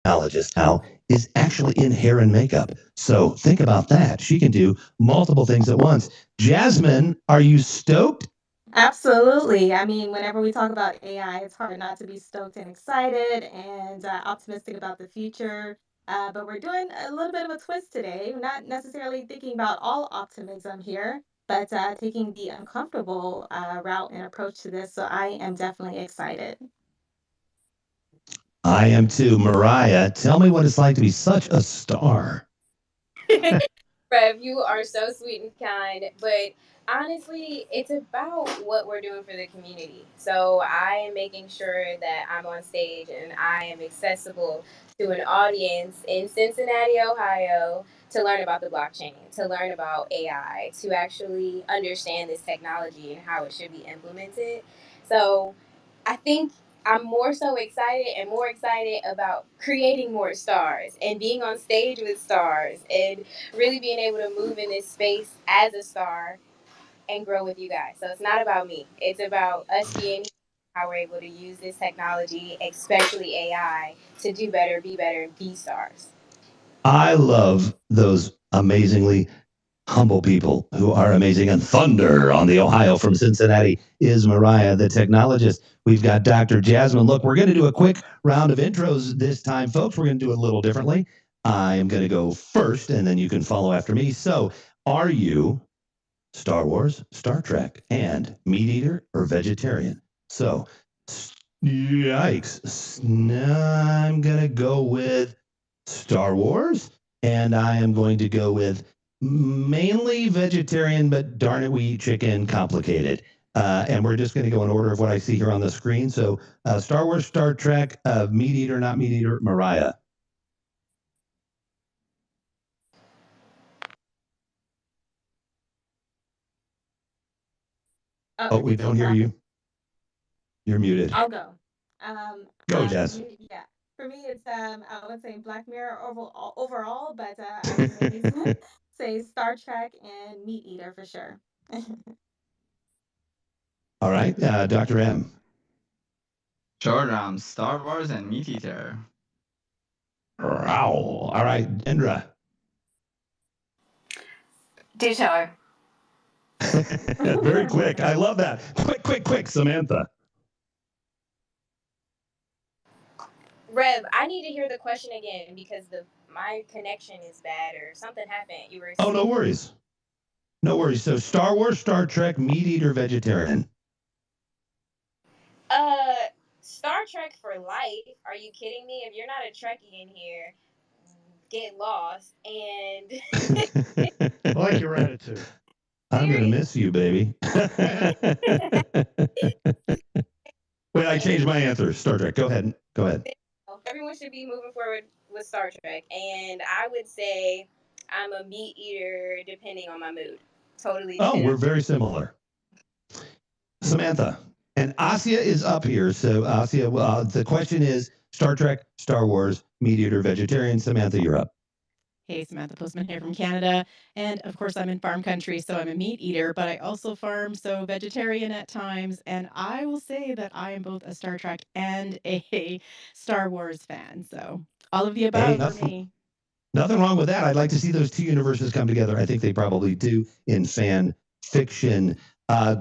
technologist now is actually in hair and makeup. So think about that. She can do multiple things at once. Jasmin, are you stoked? Absolutely. I mean, whenever we talk about AI, it's hard not to be stoked and excited and optimistic about the future. But we're doing a little bit of a twist today. We're not necessarily thinking about all optimism here, but taking the uncomfortable route and approach to this. So I am definitely excited. I am too. Mariah, tell me what it's like to be such a star. Rev, you are so sweet and kind, but honestly, it's about what we're doing for the community. So I am making sure that I'm on stage and I am accessible to an audience in Cincinnati, Ohio, to learn about the blockchain, to learn about AI, to actually understand this technology and how it should be implemented. So I think I'm more so excited and more excited about creating more stars and being on stage with stars and really being able to move in this space as a star and grow with you guys. So it's not about me. It's about us being how we're able to use this technology, especially AI, to do better, and be stars. I love those amazingly humble people who are amazing. And Thunder on the Ohio from Cincinnati is Mariah, the technologist. We've got Dr. Jasmin. Look, we're going to do a quick round of intros this time, folks. We're going to do it a little differently. I am going to go first, and then you can follow after me. So, are you Star Wars, Star Trek, and meat eater or vegetarian? So, yikes. I'm going to go with Star Wars, and I am going to go with mainly vegetarian, but darn it, we eat chicken complicated. And we're just going to go in order of what I see here on the screen. So, Star Wars, Star Trek, meat eater, not meat eater, Mariah. Oh, we don't hear you. You're muted. I'll go. Go, For Jess. me, yeah. For me, it's I would say Black Mirror overall, but I would maybe say Star Trek and Meat Eater for sure. All right, Dr. M. Sure, Star Wars and Meat Eater. Wow. All right, Indra. Ditto. Very quick. I love that. Quick, Samantha. Rev, I need to hear the question again because my connection is bad or something happened. You were Oh, no worries. No worries. So, Star Wars, Star Trek, meat eater, vegetarian. Uh, Star Trek for life. Are you kidding me? If you're not a Trekkie in here, get lost. And I like your attitude. I'm going to miss you, baby. Wait, I changed my answer. Star Trek. Go ahead. Everyone should be moving forward with Star Trek. And I would say I'm a meat eater depending on my mood. Totally. Oh, we're very similar. Samantha. And Aacia is up here. So, Aacia, the question is Star Trek, Star Wars, meat eater, vegetarian. Samantha, you're up. Hey, Samantha Postman here from Canada. And of course, I'm in farm country, so I'm a meat eater, but I also farm, so vegetarian at times. And I will say that I am both a Star Trek and a Star Wars fan. So all of the above for me. Nothing wrong with that. I'd like to see those two universes come together. I think they probably do in fan fiction.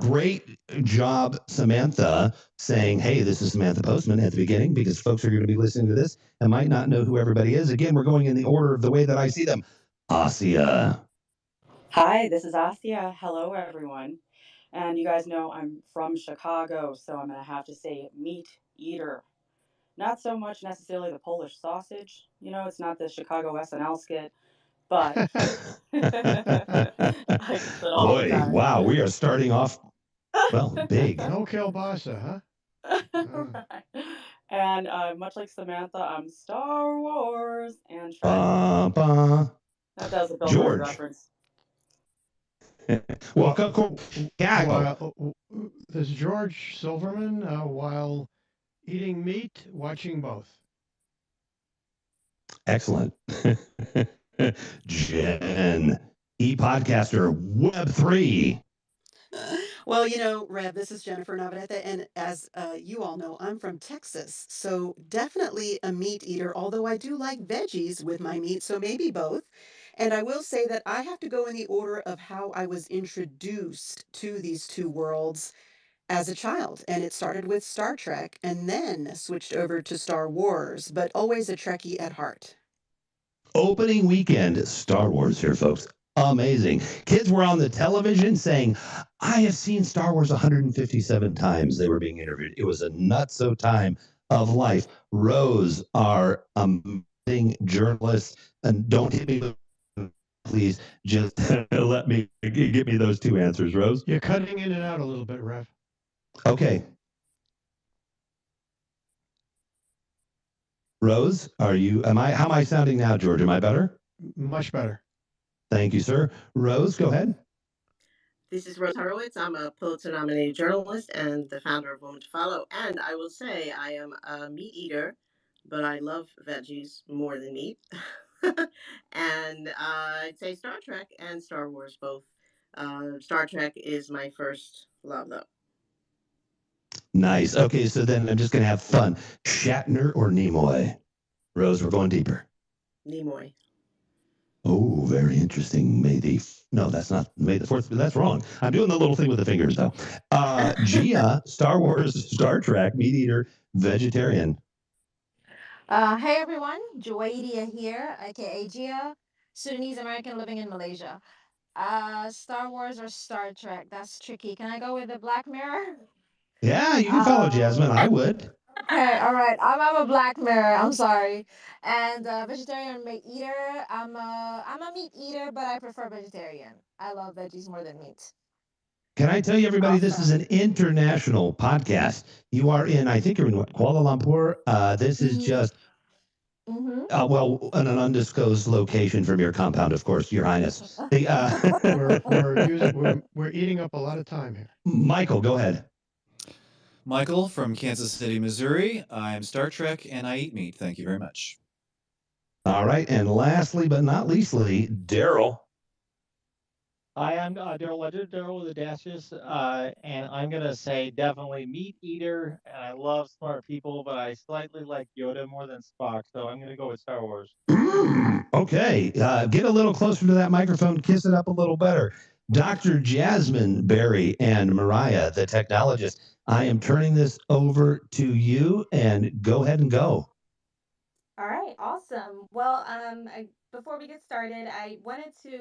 Great job, Samantha, saying, hey, this is Samantha Postman at the beginning, because folks are going to be listening to this and might not know who everybody is. Again, we're going in the order of the way that I see them. Aacia. Hi, this is Aacia. Hello, everyone. And you guys know I'm from Chicago, so I'm going to have to say meat eater. Not so much necessarily the Polish sausage. It's not the Chicago SNL skit, but I spit all the Boy, time. wow, we are starting off, well, big. No kielbasa, huh? Right. And much like Samantha, I'm Star Wars and Trek. That was a Bill Murray reference. Well, cool. This is George Silverman while eating meat, watching both. Excellent. Jen, e-podcaster, Web3. Well, Rev, this is Jennifer Navarrete, and as you all know, I'm from Texas, so definitely a meat eater, although I do like veggies with my meat, so maybe both. And I will say that I have to go in the order of how I was introduced to these two worlds as a child, and it started with Star Trek and then switched over to Star Wars, but always a Trekkie at heart. Opening weekend, Star Wars here, folks. Amazing. Kids were on the television saying, I have seen Star Wars 157 times. They were being interviewed. It was a nutso time of life. Rose, our amazing journalist, and don't hit me, please. Just let me give me those two answers, Rose. You're cutting in and out a little bit, Rev. Okay. Rose, how am I sounding now, George? Am I better? Much better. Thank you, sir. Rose, go ahead. This is Rose Horowitz. I'm a Pulitzer-nominated journalist and the founder of Woman to Follow. And I will say I am a meat eater, but I love veggies more than meat. And I'd say Star Trek and Star Wars both. Star Trek is my first love, though. Nice. Okay, so then I'm just going to have fun. Shatner or Nimoy? Rose, we're going deeper. Nimoy. Oh, very interesting. No, that's not May the 4th. That's wrong. I'm doing the little thing with the fingers, though. Jia, Star Wars, Star Trek, meat eater, vegetarian. Hey everyone, Joadia here, aka Jia, Sudanese American living in Malaysia. Star Wars or Star Trek? That's tricky. Can I go with the Black Mirror? Yeah, you can follow Jasmine. I would. Okay, all right. I'm a Black Mirror. I'm sorry. And vegetarian meat eater. I'm a meat eater, but I prefer vegetarian. I love veggies more than meat. Can I tell you, everybody, this is an international podcast. You are I think you're in Kuala Lumpur. This is just, well, an undisclosed location from your compound, of course, Your Highness. We're eating up a lot of time here. Michael, go ahead. Michael from Kansas City, Missouri. I'm Star Trek and I eat meat. Thank you very much. All right. And lastly, but not leastly, Daryl. Hi, I'm Daryl Ledyard, Daryl with the Dashes, and I'm going to say definitely meat eater, and I love smart people, but I slightly like Yoda more than Spock, so I'm going to go with Star Wars. Okay, get a little closer to that microphone, kiss it up a little better. Dr. Jasmin Berry and Mariah, the technologist, I am turning this over to you, and go ahead and go. All right, awesome. Well, before we get started, I wanted to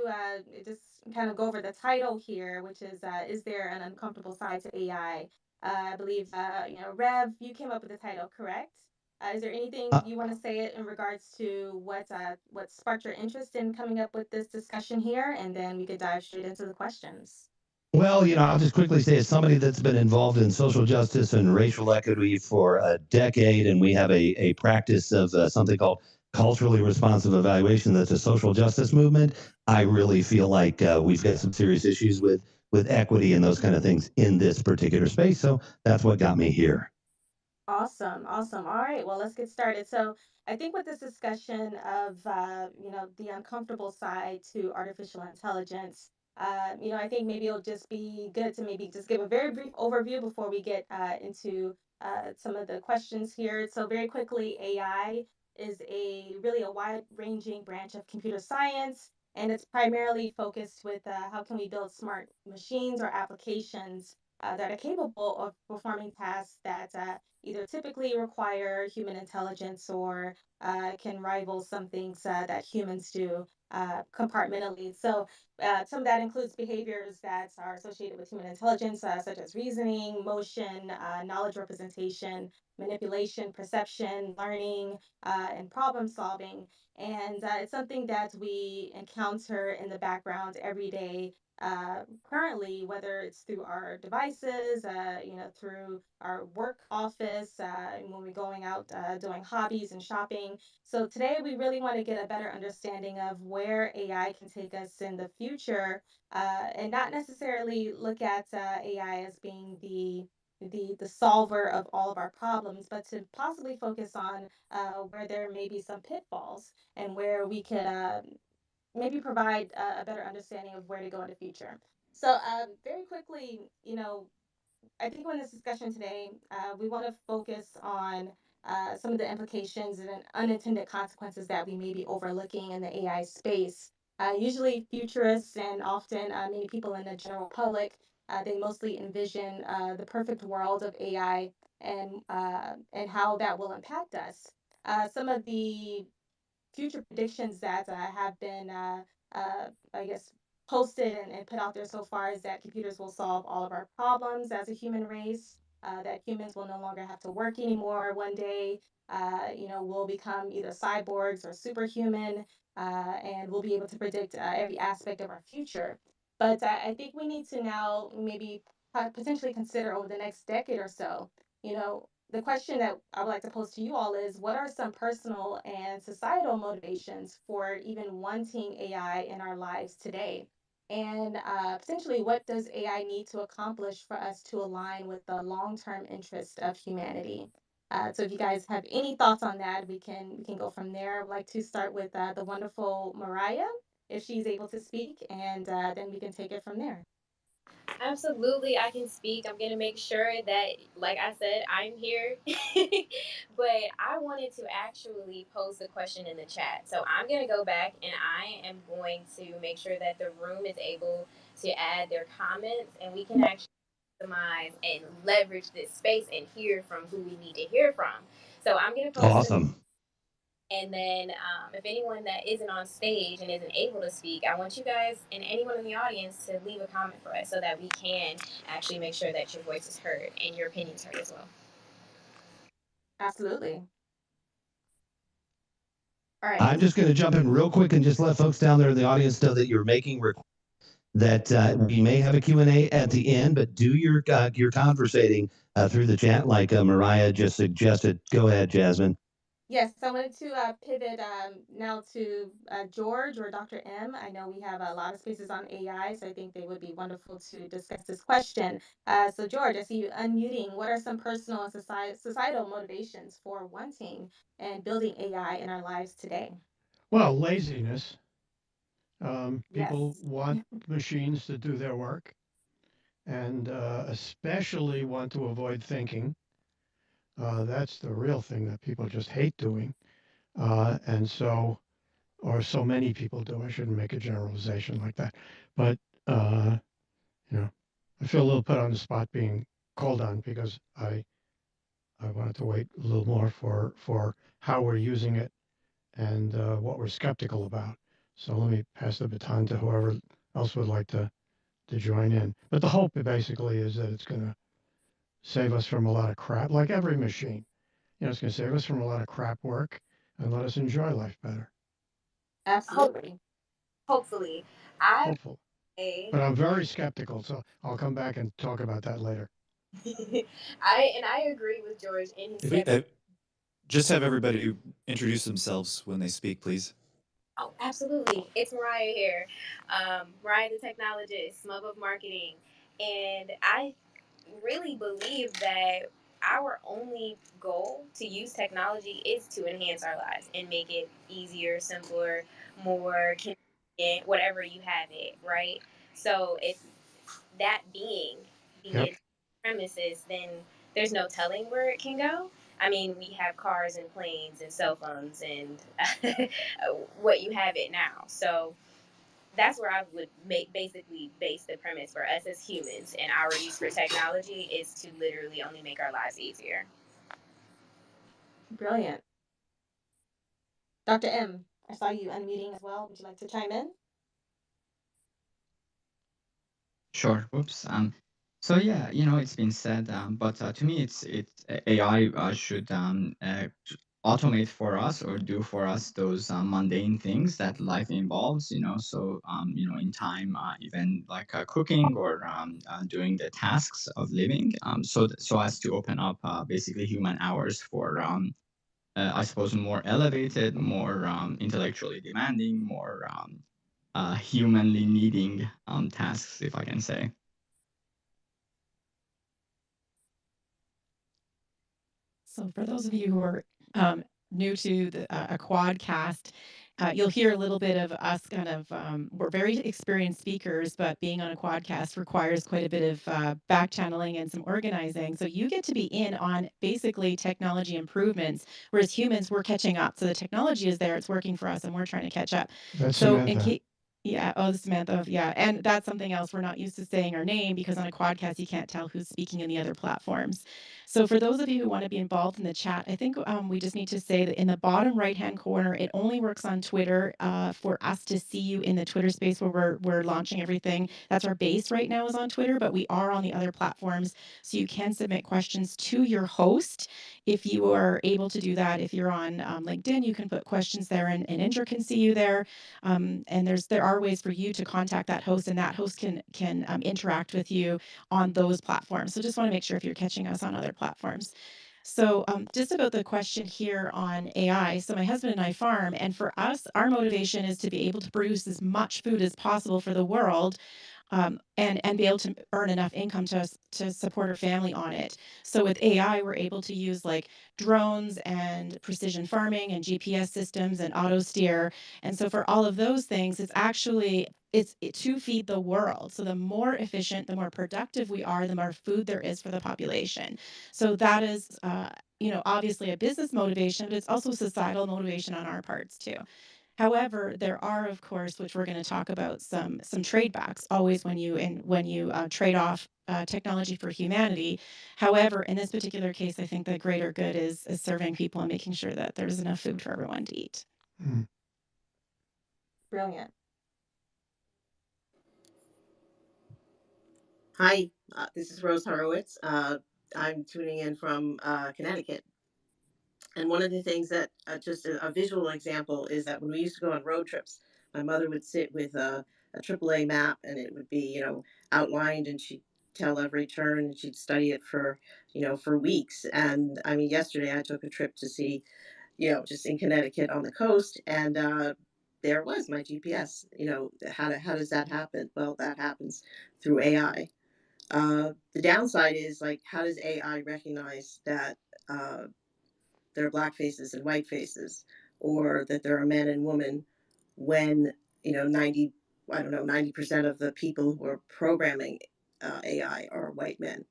just kind of go over the title here, which is there an uncomfortable side to AI? I believe, Rev, you came up with the title, correct? Is there anything you want to say in regards to what sparked your interest in coming up with this discussion here, and then we could dive straight into the questions. Well, I'll just quickly say, as somebody that's been involved in social justice and racial equity for a decade, and we have a practice of something called culturally responsive evaluation that's a social justice movement, I really feel like we've got some serious issues with equity and those kind of things in this particular space. So that's what got me here. Awesome, awesome. All right, well, let's get started. So, I think with this discussion of, the uncomfortable side to artificial intelligence, I think maybe it'll just be good to maybe just give a very brief overview before we get into some of the questions here. So, very quickly, AI is really a wide-ranging branch of computer science, and it's primarily focused with how can we build smart machines or applications that are capable of performing tasks that either typically require human intelligence or can rival some things that humans do compartmentally. So, some of that includes behaviors that are associated with human intelligence, such as reasoning, motion, knowledge representation, manipulation, perception, learning, and problem solving. And it's something that we encounter in the background every day currently, whether it's through our devices, through our work office, when we're going out doing hobbies and shopping. So today we really want to get a better understanding of where AI can take us in the future, and not necessarily look at AI as being the solver of all of our problems, but to possibly focus on where there may be some pitfalls and where we could maybe provide a better understanding of where to go in the future. So, very quickly, I think in this discussion today, we want to focus on some of the implications and unintended consequences that we may be overlooking in the AI space. Usually, futurists and often many people in the general public, they mostly envision the perfect world of AI and how that will impact us. Some of the future predictions that have been, I guess, posted and put out there so far is that computers will solve all of our problems as a human race, that humans will no longer have to work anymore one day. We'll become either cyborgs or superhuman, and we'll be able to predict every aspect of our future. But I think we need to now maybe potentially consider over the next decade or so, the question that I would like to pose to you all is what are some personal and societal motivations for even wanting AI in our lives today? And potentially, what does AI need to accomplish for us to align with the long-term interest of humanity? So, if you guys have any thoughts on that, we can go from there. I'd like to start with the wonderful Mariah, if she's able to speak, and then we can take it from there. Absolutely, I can speak. I'm going to make sure that, like I said, I'm here. But I wanted to actually pose the question in the chat. So I'm going to go back and I am going to make sure that the room is able to add their comments and we can actually customize and leverage this space and hear from who we need to hear from. So I'm going to post the Awesome. and then, if anyone that isn't on stage and isn't able to speak, I want you guys and anyone in the audience to leave a comment for us so that we can actually make sure that your voice is heard and your opinions heard as well. Absolutely. All right. I'm just going to jump in real quick and just let folks down there in the audience know that you're making that we may have a Q&A at the end, but do your conversating through the chat like Mariah just suggested. Go ahead, Jasmin. Yes, I wanted to pivot now to George or Dr. M. I know we have a lot of spaces on AI, so I think they would be wonderful to discuss this question. So, George, I see you unmuting. What are some personal and societal motivations for wanting and building AI in our lives today? Well, laziness. People Yes. want machines to do their work and especially want to avoid thinking. That's the real thing that people just hate doing. And so, or so many people do. I shouldn't make a generalization like that. But, uh, I feel a little put on the spot being called on because I wanted to wait a little more for how we're using it and what we're skeptical about. So let me pass the baton to whoever else would like to join in. But the hope basically is that it's going to save us from a lot of crap, like every machine. It's going to save us from a lot of crap work and let us enjoy life better. Absolutely. Hopefully, I Hopeful. say But I'm very skeptical, so I'll come back and talk about that later. I agree with George in his skepticism. Just have everybody introduce themselves when they speak, please. Oh, absolutely. It's Mariah here. Mariah the technologist, Smub of Marketing. And I really believe that our only goal to use technology is to enhance our lives and make it easier, simpler, more convenient, whatever you have it, right? So if that being the premises, then there's no telling where it can go. I mean, we have cars and planes and cell phones and what you have it now. So that's where I would basically base the premise for us as humans and our use for technology is to literally only make our lives easier. Brilliant. Dr. M, I saw you unmuting as well. Would you like to chime in? Sure. Whoops. So yeah, it's been said, but to me, it's AI should automate for us or do for us those mundane things that life involves. So in time, even like cooking or doing the tasks of living. So as to open up basically human hours for I suppose more elevated, more intellectually demanding, more humanly needing tasks, if I can say. So for those of you who are new to a quadcast, you'll hear a little bit of us kind of, we're very experienced speakers, but being on a quadcast requires quite a bit of back channeling and some organizing. So you get to be in on basically technology improvements, whereas humans, we're catching up. So the technology is there, it's working for us, and we're trying to catch up. That's So in Samantha. case, yeah, oh, Samantha, yeah. And that's something else. We're not used to saying our name because on a quadcast, you can't tell who's speaking in the other platforms. So for those of you who want to be involved in the chat, I think we just need to say that in the bottom right-hand corner, it only works on Twitter for us to see you in the Twitter space where we're launching everything. That's our base right now is on Twitter, but we are on the other platforms. So you can submit questions to your host if you are able to do that. If you're on LinkedIn, you can put questions there and Indra can see you there. And there are ways for you to contact that host, and that host can interact with you on those platforms. So just want to make sure if you're catching us on other platforms. So just about the question here on AI. So my husband and I farm, and for us, our motivation is to be able to produce as much food as possible for the world, and be able to earn enough income to support our family on it. So with AI, we're able to use like drones and precision farming and GPS systems and auto steer. And so for all of those things, it's actually to feed the world. So the more efficient, the more productive we are, the more food there is for the population. So that is, obviously a business motivation, but it's also societal motivation on our parts too. However, there are, of course, which we're going to talk about, some trade backs always when you trade off technology for humanity. However, in this particular case, I think the greater good is serving people and making sure that there's enough food for everyone to eat. Mm. Brilliant. Hi, this is Rose Horowitz. I'm tuning in from Connecticut. And one of the things that, just a visual example, is that when we used to go on road trips, my mother would sit with a AAA map, and it would be, outlined, and she'd tell every turn, and she'd study it for, for weeks. And I mean, yesterday I took a trip to see, just in Connecticut on the coast, and there was my GPS. How does that happen? Well, that happens through AI. The downside is, like, how does AI recognize that there are black faces and white faces, or that there are men and women, when 90% of the people who are programming AI are white men.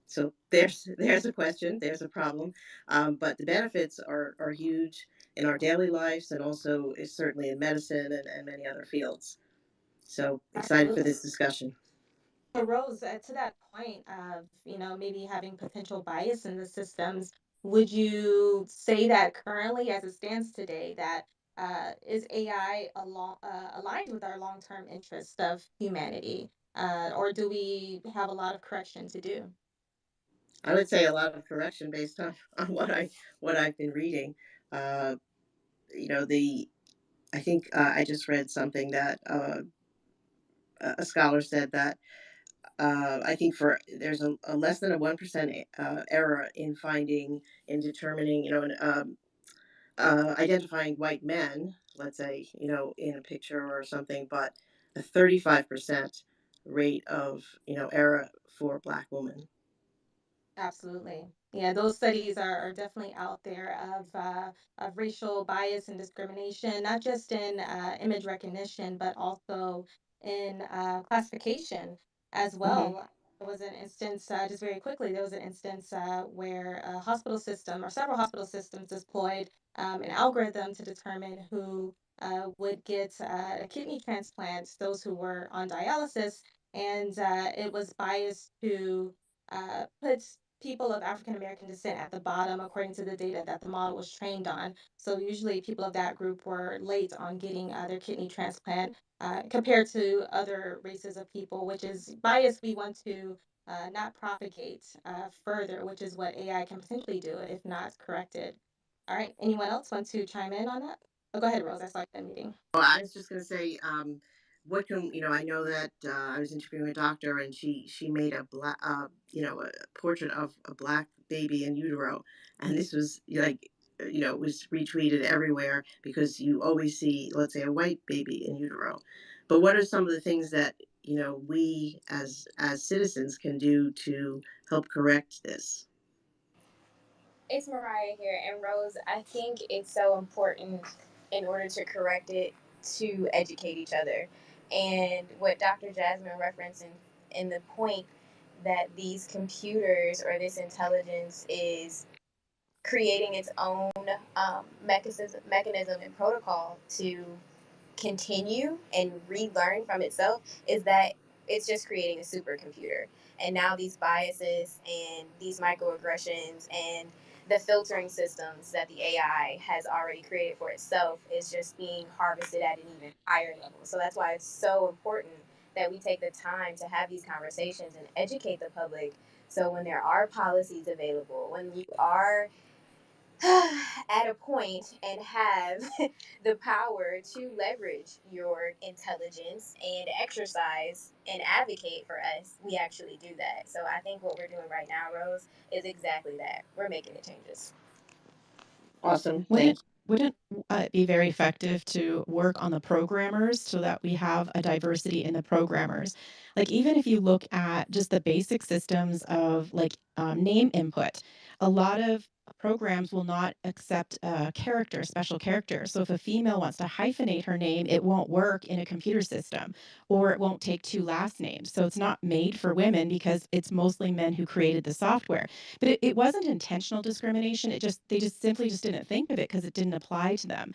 So there's a question, there's a problem, but the benefits are huge in our daily lives, and also is certainly in medicine and many other fields. So excited for Absolutely. this discussion. So Rose, to that point of, maybe having potential bias in the systems, would you say that currently, as it stands today, that is AI aligned with our long-term interest of humanity, or do we have a lot of correction to do? I would say a lot of correction based on what I've been reading. Uh, the I think I just read something that a scholar said that I think for there's a less than a 1% error in determining, identifying white men, let's say, in a picture or something, but a 35% rate of, error for black women. Absolutely. Yeah, those studies are definitely out there of racial bias and discrimination, not just in image recognition, but also in classification as Mm-hmm. well. There was an instance, just very quickly, there was an instance where a hospital system or several hospital systems deployed an algorithm to determine who would get a kidney transplant, those who were on dialysis, and it was biased to put people of African American descent at the bottom according to the data that the model was trained on. So usually people of that group were late on getting their kidney transplant compared to other races of people, which is bias we want to not propagate further, which is what AI can potentially do if not corrected. All right, anyone else want to chime in on that? Oh, go ahead, Rose. I saw that meeting. Well, I was just going to say, what can I know that I was interviewing a doctor, and she made a black, a portrait of a black baby in utero, and this was like, it was retweeted everywhere because you always see, let's say, a white baby in utero. But what are some of the things that we as citizens can do to help correct this? It's Mariah here, and Rose, I think it's so important in order to correct it, to educate each other. And what Dr. Jasmin referenced in the point that these computers or this intelligence is creating its own mechanism and protocol to continue and relearn from itself, is that it's just creating a supercomputer. And now these biases and these microaggressions and the filtering systems that the AI has already created for itself is just being harvested at an even higher level. So that's why it's so important that we take the time to have these conversations and educate the public. So when there are policies available, when you are at a point and have the power to leverage your intelligence and exercise and advocate for us, we actually do that. So I think what we're doing right now, Rose, is exactly that. We're making the changes. Awesome. Wouldn't wouldn't it be very effective to work on the programmers so that we have a diversity in the programmers? Like even if you look at just the basic systems of like name input, a lot of programs will not accept a character, special character. So if a female wants to hyphenate her name, it won't work in a computer system, or it won't take two last names. So it's not made for women because it's mostly men who created the software. But it wasn't intentional discrimination. They just simply just didn't think of it because it didn't apply to them.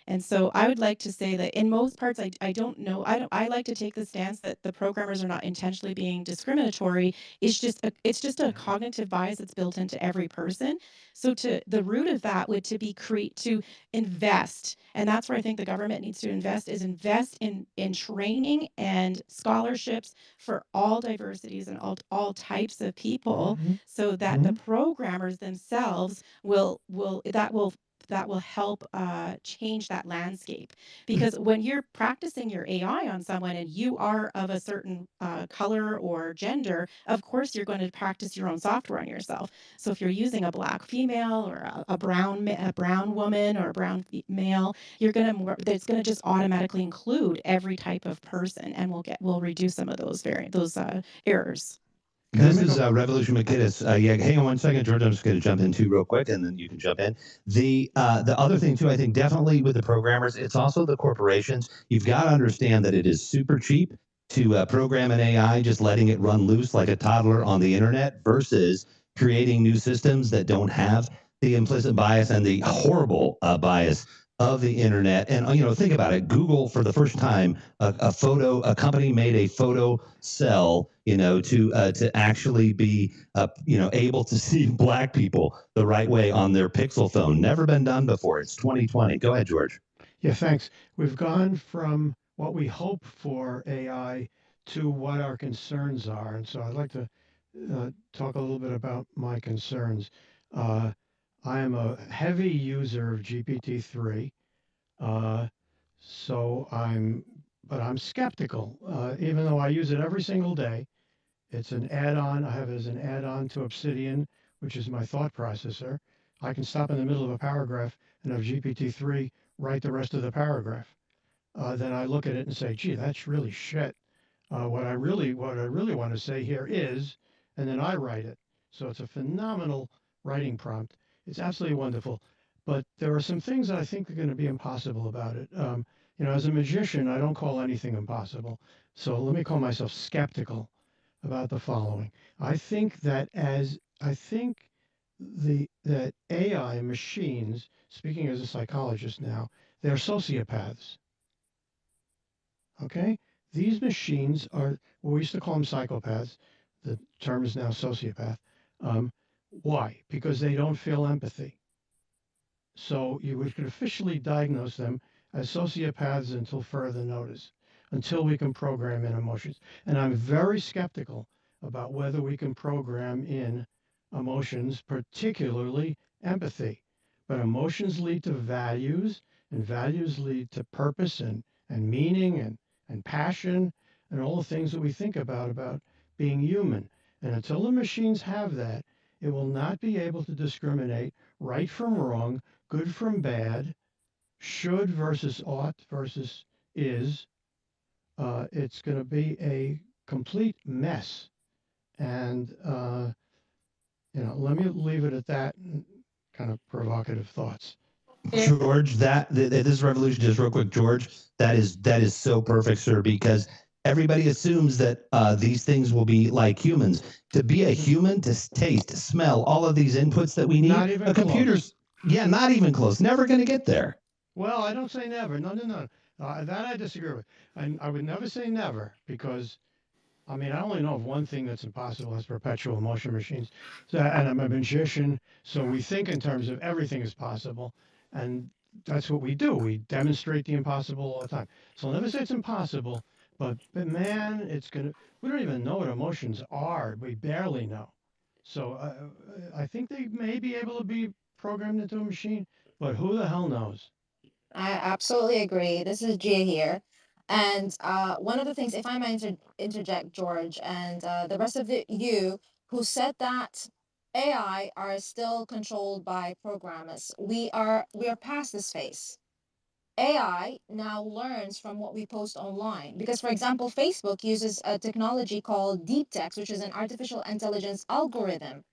And so I would like to say that in most parts, I don't know. I like to take the stance that the programmers are not intentionally being discriminatory. It's just a cognitive bias that's built into every person. So to the root of that would to invest, and that's where I think the government needs to invest in training and scholarships for all diversities and all types of people, so that the programmers themselves will help change that landscape. Because when you're practicing your AI on someone and you are of a certain color or gender, of course you're going to practice your own software on yourself. So if you're using a black female or a brown woman or a brown male, it's going to just automatically include every type of person, and we'll reduce some of those errors. This is Revolution Macinnes. Yeah, hang on one second, George. I'm just going to jump in too real quick, and then you can jump in. The other thing too, I think definitely with the programmers, it's also the corporations. You've got to understand that it is super cheap to program an AI, just letting it run loose like a toddler on the internet, versus creating new systems that don't have the implicit bias and the horrible bias of the internet. And think about it. Google, for the first time, a company made a photo cell, to actually be, able to see black people the right way on their Pixel phone. Never been done before. It's 2020. Go ahead, George. Yeah, thanks. We've gone from what we hope for AI to what our concerns are. And so I'd like to talk a little bit about my concerns. I am a heavy user of GPT-3. But I'm skeptical, even though I use it every single day. It's an add-on. I have it as an add-on to Obsidian, which is my thought processor. I can stop in the middle of a paragraph and have GPT-3 write the rest of the paragraph. Then I look at it and say, gee, that's really shit. What I really want to say here is, and then I write it. So it's a phenomenal writing prompt. It's absolutely wonderful. But there are some things that I think are going to be impossible about it. As a magician, I don't call anything impossible. So let me call myself skeptical about the following. I think that that AI machines, speaking as a psychologist now, they're sociopaths. Okay? These machines are, well, we used to call them psychopaths. The term is now sociopath. Why? Because they don't feel empathy. So we could officially diagnose them as sociopaths until further notice, until we can program in emotions. And I'm very skeptical about whether we can program in emotions, particularly empathy. But emotions lead to values, and values lead to purpose and meaning and passion and all the things that we think about being human. And until the machines have that, it will not be able to discriminate right from wrong, good from bad, should versus ought versus is. It's going to be a complete mess. And, let me leave it at that, kind of provocative thoughts. George, this revolution, just real quick, George, that is so perfect, sir, because everybody assumes that these things will be like humans. To be a human, to taste, to smell, all of these inputs that we need, Not even a computer's not even close, never going to get there. Well, I don't say never. No. That I disagree with. I would never say never because, I mean, I only know of one thing that's impossible. That's perpetual motion machines. So, and I'm a magician, so we think in terms of everything is possible, and that's what we do. We demonstrate the impossible all the time. So I'll never say it's impossible, but man, it's gonna. We don't even know what emotions are. We barely know. So I think they may be able to be programmed into a machine, but who the hell knows? I absolutely agree. This is Jia here. And one of the things, if I might interject, George, and the rest of you who said that AI are still controlled by programmers, we are past this phase. AI now learns from what we post online. Because, for example, Facebook uses a technology called deep text, which is an artificial intelligence algorithm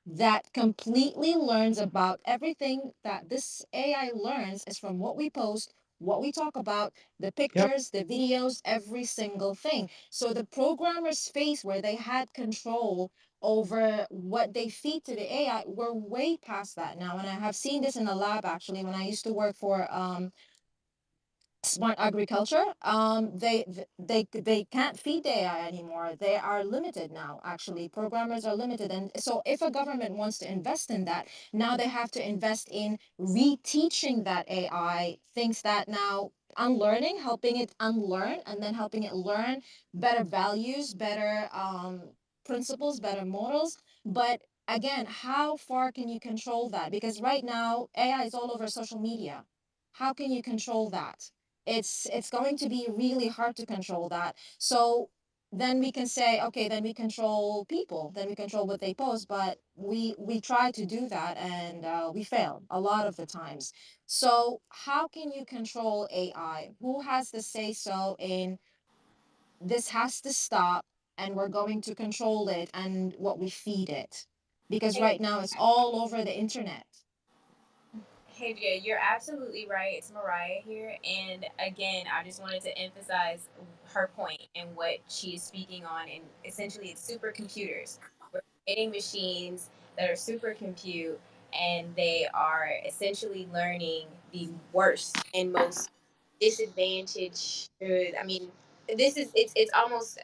that completely learns about everything that this AI learns is from what we post, what we talk about, the pictures, the videos, every single thing. So the programmers face where they had control over what they feed to the AI, we're way past that now. And I have seen this in the lab actually when I used to work for smart agriculture. They can't feed the AI anymore. They are limited now. Actually, programmers are limited, and so if a government wants to invest in that, now they have to invest in reteaching that AI things that now unlearning, helping it unlearn, and then helping it learn better values, better principles, better morals. But again, how far can you control that? Because right now AI is all over social media. How can you control that? It's going to be really hard to control that. So then we can say, okay, then we control people, then we control what they post, but we try to do that and we fail a lot of the times. So how can you control AI? Who has the say so in this has to stop and we're going to control it and what we feed it? Because right now it's all over the internet. Hey, Jay, you're absolutely right. It's Mariah here. And again, I just wanted to emphasize her point and what she's speaking on. And essentially, it's supercomputers. We're creating machines that are supercompute, and they are essentially learning the worst and most disadvantaged. I mean, it's almost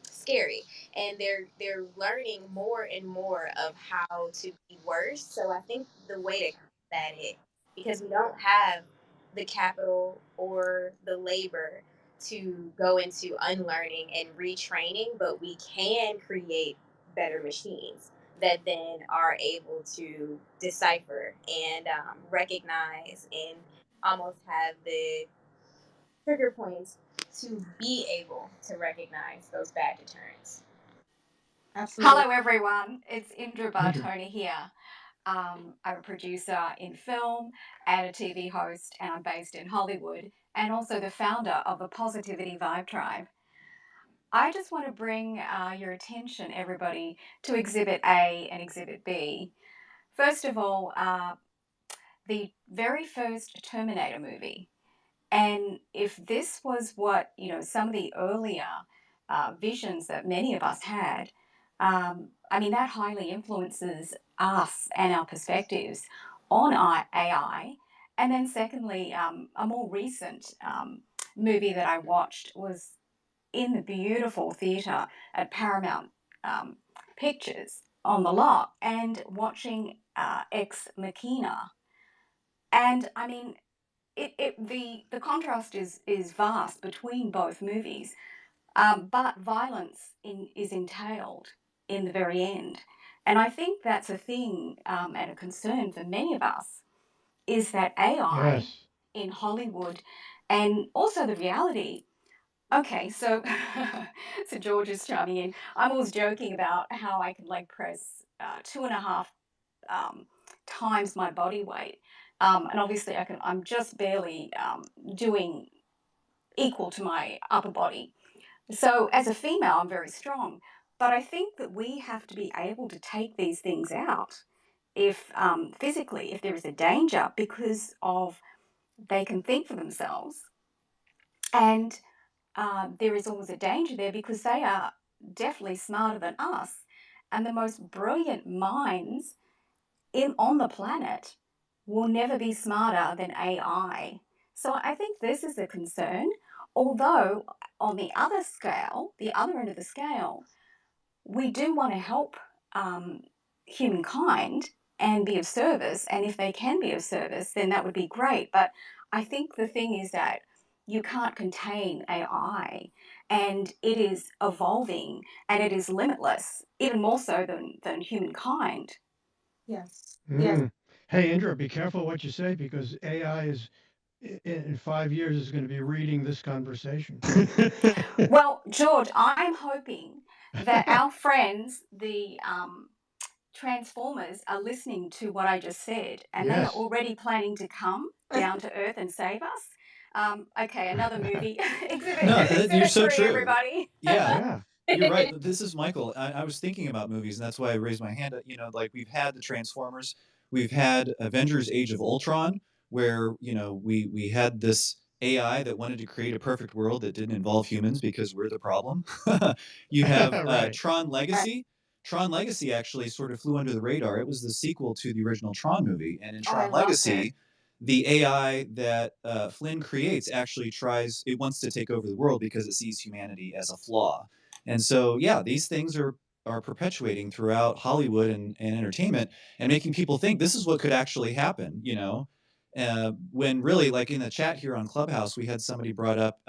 scary, and they're learning more and more of how to be worse. So I think the way to combat it, because we don't have the capital or the labor to go into unlearning and retraining, but we can create better machines that then are able to decipher and recognize and almost have the trigger points to be able to recognize those bad deterrents. Absolutely. Hello, everyone. It's Indra Bartoni here. I'm a producer in film and a TV host, and I'm based in Hollywood, and also the founder of the Positivity Vibe Tribe. I just want to bring your attention, everybody, to Exhibit A and Exhibit B. First of all, the very first Terminator movie. And if this was what, some of the earlier visions that many of us had, I mean, that highly influences us and our perspectives on AI. And then, secondly, a more recent movie that I watched was in the beautiful theatre at Paramount Pictures on the lot and watching Ex Machina. And I mean, the contrast is vast between both movies, but violence is entailed in the very end. And I think that's a thing and a concern for many of us is that AI Yes. in Hollywood and also the reality. Okay, so so George is chiming in. I'm always joking about how I can leg press 2.5 times my body weight, and obviously I'm just barely doing equal to my upper body. So as a female, I'm very strong, but I think that we have to be able to take these things out if physically, if there is a danger, because of they can think for themselves, and there is always a danger there because they are definitely smarter than us, and the most brilliant minds on the planet will never be smarter than AI. So I think this is a concern. Although on the other scale, the other end of the scale, we do want to help humankind and be of service. And if they can be of service, then that would be great. But I think the thing is that you can't contain AI, and it is evolving and it is limitless, even more so than humankind. Yes. Yes. Hey, Indra, be careful what you say because AI is in 5 years is going to be reading this conversation. Well, George, I'm hoping that our friends, the Transformers, are listening to what I just said, and they are Yes. already planning to come down to Earth and save us. Okay, another movie. Exhibit, No, you're exhibit so 3, true. everybody. Yeah, Yeah. you're right. This is Michael. I was thinking about movies, and that's why I raised my hand. Like we've had the Transformers, we've had Avengers: Age of Ultron, where we had this AI that wanted to create a perfect world that didn't involve humans because we're the problem. You have Right. Tron Legacy. Tron Legacy actually sort of flew under the radar. It was the sequel to the original Tron movie, and in Oh, I Tron loved Legacy, it. the AI that Flynn creates actually it wants to take over the world because it sees humanity as a flaw. And so, yeah, these things are perpetuating throughout Hollywood and entertainment and making people think this is what could actually happen, when really, like in the chat here on Clubhouse, we had somebody brought up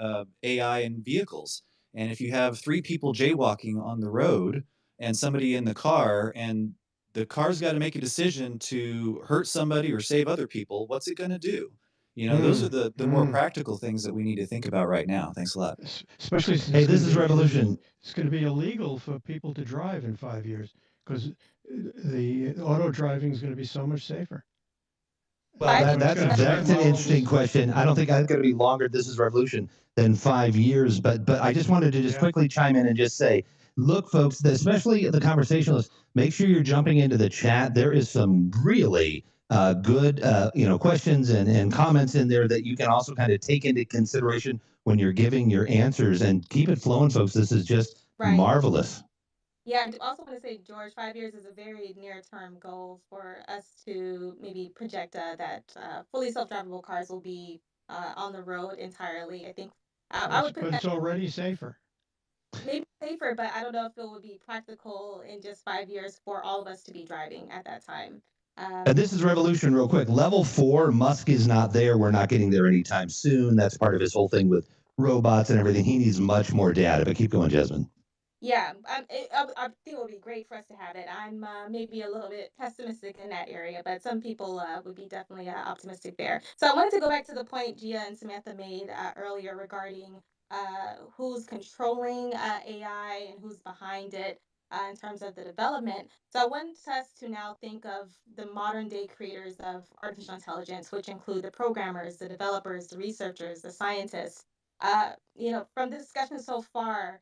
AI in vehicles. And if you have 3 people jaywalking on the road and somebody in the car, and the car's got to make a decision to hurt somebody or save other people, what's it going to do? Those are the more practical things that we need to think about right now. Thanks a lot. Especially since Hey, this is Revolution. It's going to be illegal for people to drive in 5 years because the auto driving is going to be so much safer. Well, So it's that's gonna have an interesting question. I don't think I'm going to be longer. This is Revolution than 5 years, but I just wanted to just Yeah. quickly chime in and just say, look, folks, especially the conversationalists, make sure you're jumping into the chat. There is some really good, questions and comments in there that you can also kind of take into consideration when you're giving your answers, and keep it flowing, folks. This is just Right. marvelous. Yeah, I also want to say, George, 5 years is a very near-term goal for us to maybe project that fully self-drivable cars will be on the road entirely. I think I would put But that it's already safer. maybe safer, but I don't know if it would be practical in just 5 years for all of us to be driving at that time. And this is Revolution, real quick. Level 4, Musk is not there. We're not getting there anytime soon. That's part of his whole thing with robots and everything. He needs much more data. But keep going, Jasmin. Yeah, I think it would be great for us to have it. I'm maybe a little bit pessimistic in that area, but some people would be definitely optimistic there. So I wanted to go back to the point Gia and Samantha made earlier regarding who's controlling AI and who's behind it in terms of the development. So I want us to now think of the modern day creators of artificial intelligence, which include the programmers, the developers, the researchers, the scientists. From the discussion so far,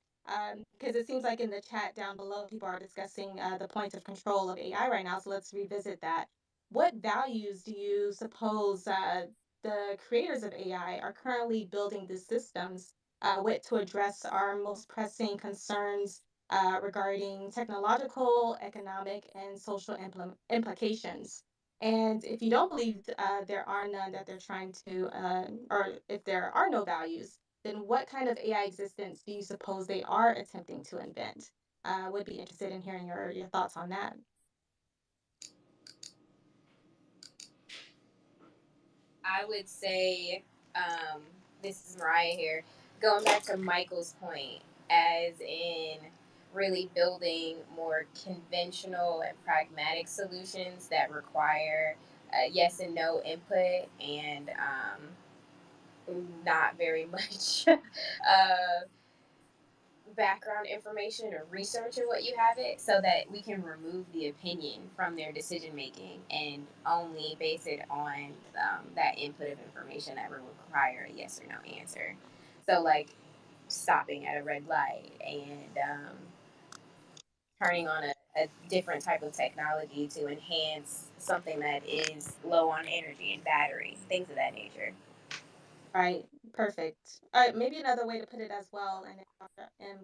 because it seems like in the chat down below, people are discussing the points of control of AI right now. So let's revisit that. What values do you suppose the creators of AI are currently building the systems with to address our most pressing concerns regarding technological, economic, and social implications? And if you don't believe there are none that they're trying to, or if there are no values, then what kind of AI existence do you suppose they are attempting to invent? Would be interested in hearing your thoughts on that. I would say, this is Mariah here, going back to Michael's point, as in really building more conventional and pragmatic solutions that require yes and no input and not very much background information or research of what you have it, so that we can remove the opinion from their decision making and only base it on that input of information that will require a yes or no answer. So like stopping at a red light and turning on a different type of technology to enhance something that is low on energy and battery, things of that nature. Right. Perfect. Maybe another way to put it as well, and if Dr. M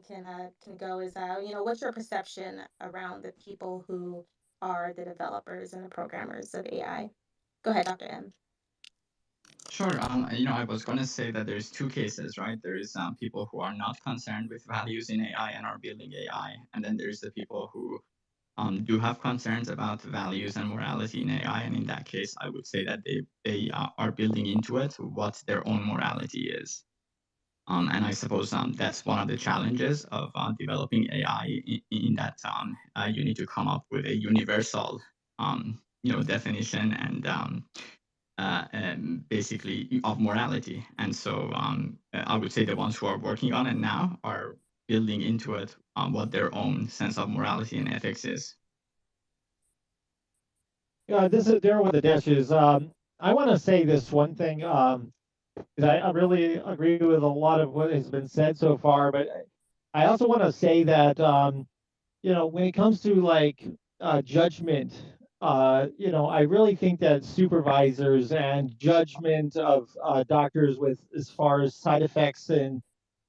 can go is, what's your perception around the people who are the developers and the programmers of AI? Go ahead, Dr. M. Sure. I was going to say that there's two cases, right? There's people who are not concerned with values in AI and are building AI, and then there's the people who do have concerns about values and morality in AI. And in that case, I would say that they are building into it what their own morality is. And I suppose that's one of the challenges of developing AI in that you need to come up with a universal, definition and basically of morality. And so I would say the ones who are working on it now are building into it what their own sense of morality and ethics is. This is Daryl with the Dashes. I want to say this one thing, because I really agree with a lot of what has been said so far, but I also want to say that, when it comes to like judgment, I really think that supervisors and judgment of doctors with as far as side effects and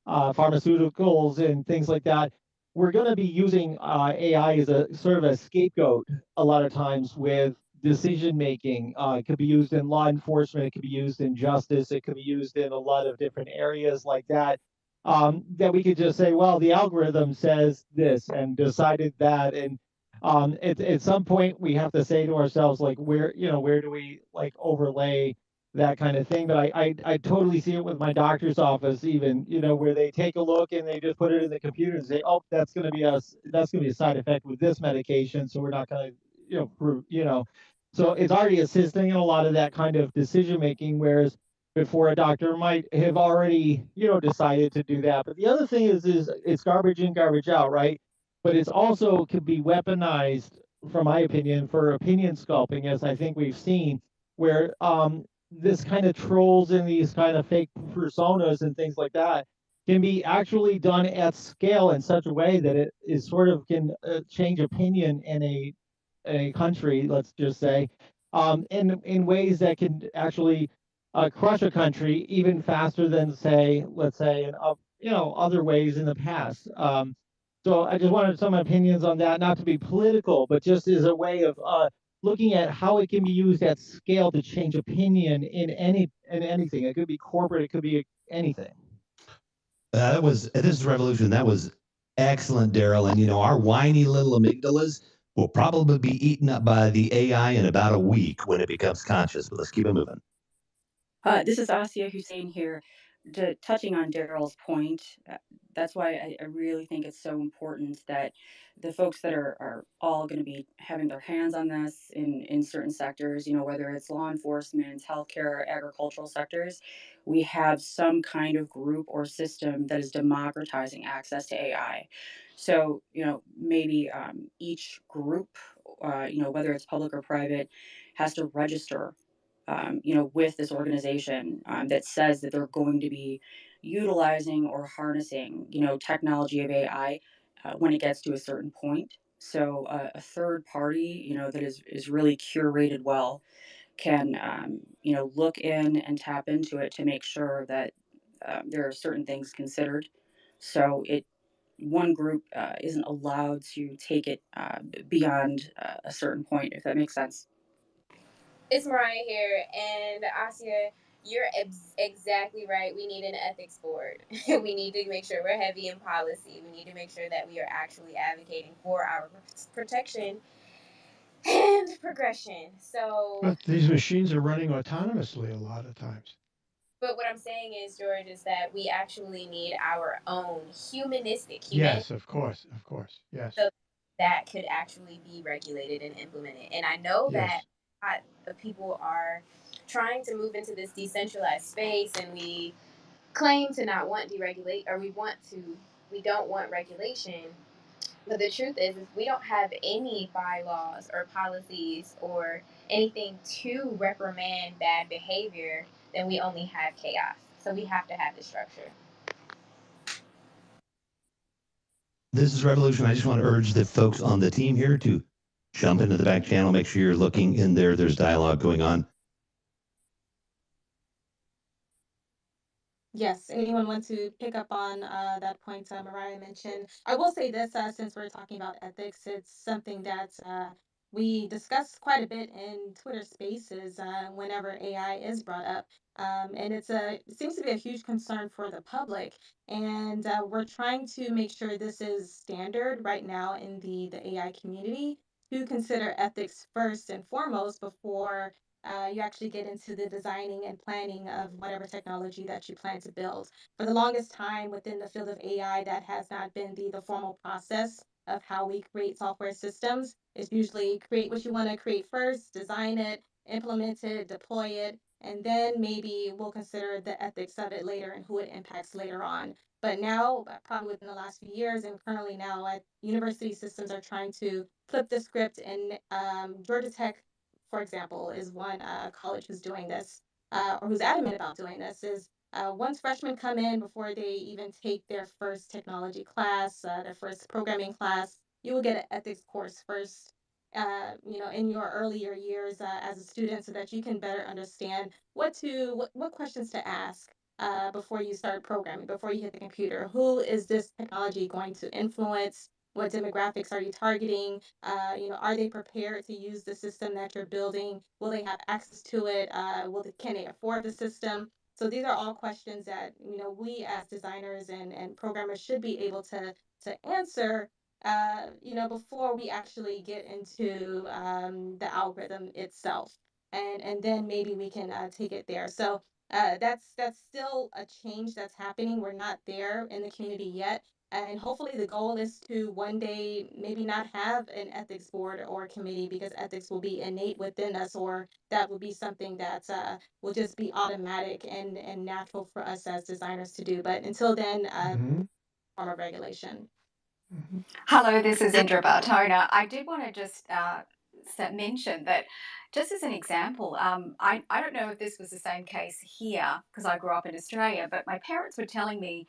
pharmaceuticals and things like that, we're going to be using AI as a sort of a scapegoat a lot of times with decision making. It could be used in law enforcement, it could be used in justice, it could be used in a lot of different areas like that. That we could just say, well, the algorithm says this and decided that, and at some point we have to say to ourselves, like, where do we like overlay that kind of thing. But I totally see it with my doctor's office, even, where they take a look and they just put it in the computer and say, oh, that's going to be a side effect with this medication, so we're not going to, prove, so it's already assisting in a lot of that kind of decision making, whereas before a doctor might have already, decided to do that. But the other thing is it's garbage in, garbage out, right? But it's also could be weaponized, from my opinion, for opinion sculpting, as I think we've seen, where this kind of trolls and these kind of fake personas and things like that can be actually done at scale in such a way that it is sort of can change opinion in a country, let's just say, in ways that can actually crush a country even faster than, say, let's say, in other ways in the past. So I just wanted some opinions on that, not to be political, but just as a way of looking at how it can be used at scale to change opinion in anything. It could be corporate, it could be anything. This is Revolution. That was excellent, Daryl. And our whiny little amygdalas will probably be eaten up by the AI in about a week when it becomes conscious. But let's keep it moving. This is Aacia Hussain here. Touching on Daryl's point, that's why I really think it's so important that the folks that are all going to be having their hands on this in certain sectors, whether it's law enforcement, healthcare, agricultural sectors, we have some kind of group or system that is democratizing access to AI. So, maybe each group, whether it's public or private, has to register with this organization that says that they're going to be utilizing or harnessing, technology of AI when it gets to a certain point. So a third party, that is really curated well can, look in and tap into it to make sure that there are certain things considered. So one group isn't allowed to take it beyond a certain point, if that makes sense. It's Mariah here, and Aacia, you're exactly right. We need an ethics board. We need to make sure we're heavy in policy. We need to make sure that we are actually advocating for our protection and progression. So, But these machines are running autonomously a lot of times. but what I'm saying is, George, is that we actually need our own humanistic Yes, of course, yes. so that could actually be regulated and implemented. And I know that Yes. the people are trying to move into this decentralized space, and we claim to not want deregulate, or we don't want regulation. But the truth is we don't have any bylaws or policies or anything to reprimand bad behavior, then we only have chaos. So we have to have the structure. This is Revolution. I just want to urge the folks on the team here to jump into the back channel. Make sure you're looking in there. There's dialogue going on. Yes, anyone want to pick up on that point Mariah mentioned? I will say this, since we're talking about ethics, it's something that we discuss quite a bit in Twitter Spaces whenever AI is brought up. And it seems to be a huge concern for the public. And we're trying to make sure this is standard right now in the AI community to consider ethics first and foremost before you actually get into the designing and planning of whatever technology that you plan to build. For the longest time within the field of AI, that has not been the formal process of how we create software systems. It's usually create what you want to create first, design it, implement it, deploy it, and then maybe we'll consider the ethics of it later and who it impacts later on. But now, probably within the last few years, and currently now, university systems are trying to flip the script. And Georgia Tech, for example, is one college who's doing this, or who's adamant about doing this, is once freshmen come in, before they even take their first technology class, their first programming class, you will get an ethics course first, in your earlier years as a student, so that you can better understand what questions to ask before you start programming, before you hit the computer. Who is this technology going to influence? What demographics are you targeting? Are they prepared to use the system that you're building? Will they have access to it? Can they afford the system? So these are all questions that we as designers and programmers should be able to answer. Before we actually get into the algorithm itself, and then maybe we can take it there. So that's still a change that's happening. We're not there in the community yet. And hopefully the goal is to one day maybe not have an ethics board or committee, because ethics will be innate within us, or that will be something that will just be automatic and natural for us as designers to do. But until then, form of regulation. Hello, this is Indra Bartona. I did want to just mention that, just as an example, I don't know if this was the same case here, because I grew up in Australia, but my parents were telling me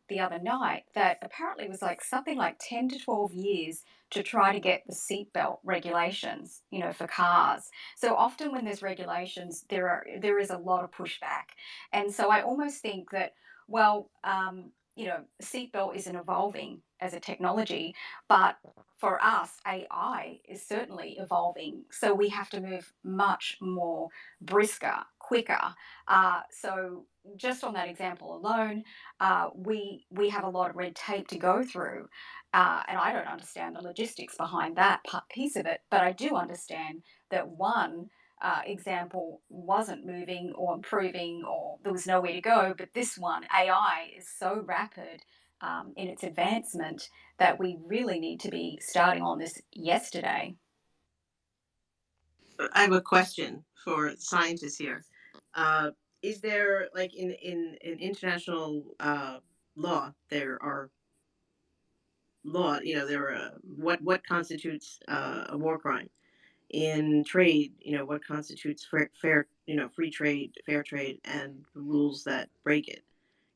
the other night that apparently it was like something like 10 to 12 years to try to get the seatbelt regulations, for cars. So often when there's regulations, there is a lot of pushback. And so I almost think that, well, seatbelt isn't evolving as a technology, but for us, AI is certainly evolving. So we have to move much more brisker, quicker. So just on that example alone, we have a lot of red tape to go through. And I don't understand the logistics behind that piece of it, but I do understand that one example wasn't moving or improving, or there was nowhere to go. But this one, AI, is so rapid in its advancement that we really need to be starting on this yesterday. I have a question for scientists here. Is there, like, in international law, there are what constitutes a war crime? In trade, what constitutes fair, free trade, fair trade, and the rules that break it.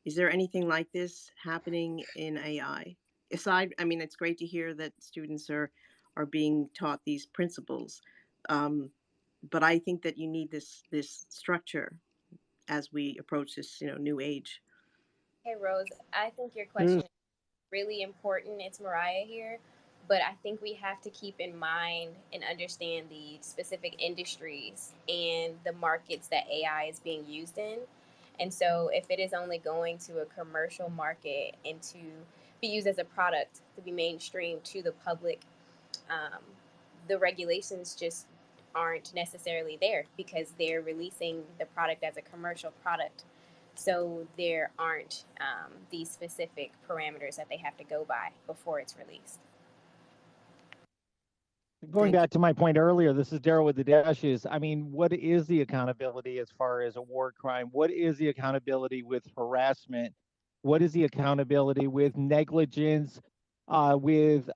Is there anything like this happening in AI? It's great to hear that students are being taught these principles, but I think that you need this structure as we approach this new age. Hey, Rose, I think your question is really important. It's Mariah here. But I think we have to keep in mind and understand the specific industries and the markets that AI is being used in. And so, if it is only going to a commercial market and to be used as a product to be mainstream to the public, um, the regulations just aren't necessarily there because they're releasing the product as a commercial product. So there aren't these specific parameters that they have to go by before it's released. Going back to my point earlier, this is Daryl with the dashes. I mean, what is the accountability as far as a war crime? What is the accountability with harassment? What is the accountability with negligence, with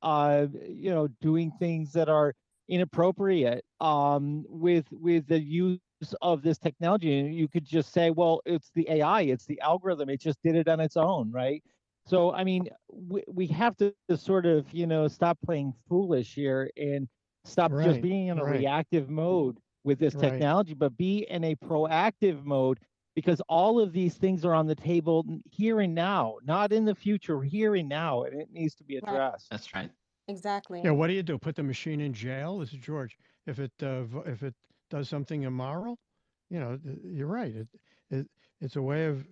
doing things that are inappropriate, with the use of this technology? And you could just say, well, it's the AI, it's the algorithm, it just did it on its own, right? So, I mean, we have to sort of, stop playing foolish here and stop just Right, being in a right, reactive mode with this right. technology, but be in a proactive mode, because all of these things are on the table here and now, not in the future, here and now, and it needs to be Right. addressed. That's right. Exactly. Yeah, what do you do? Put the machine in jail? This is George. If it does something immoral, you're right. It's a way of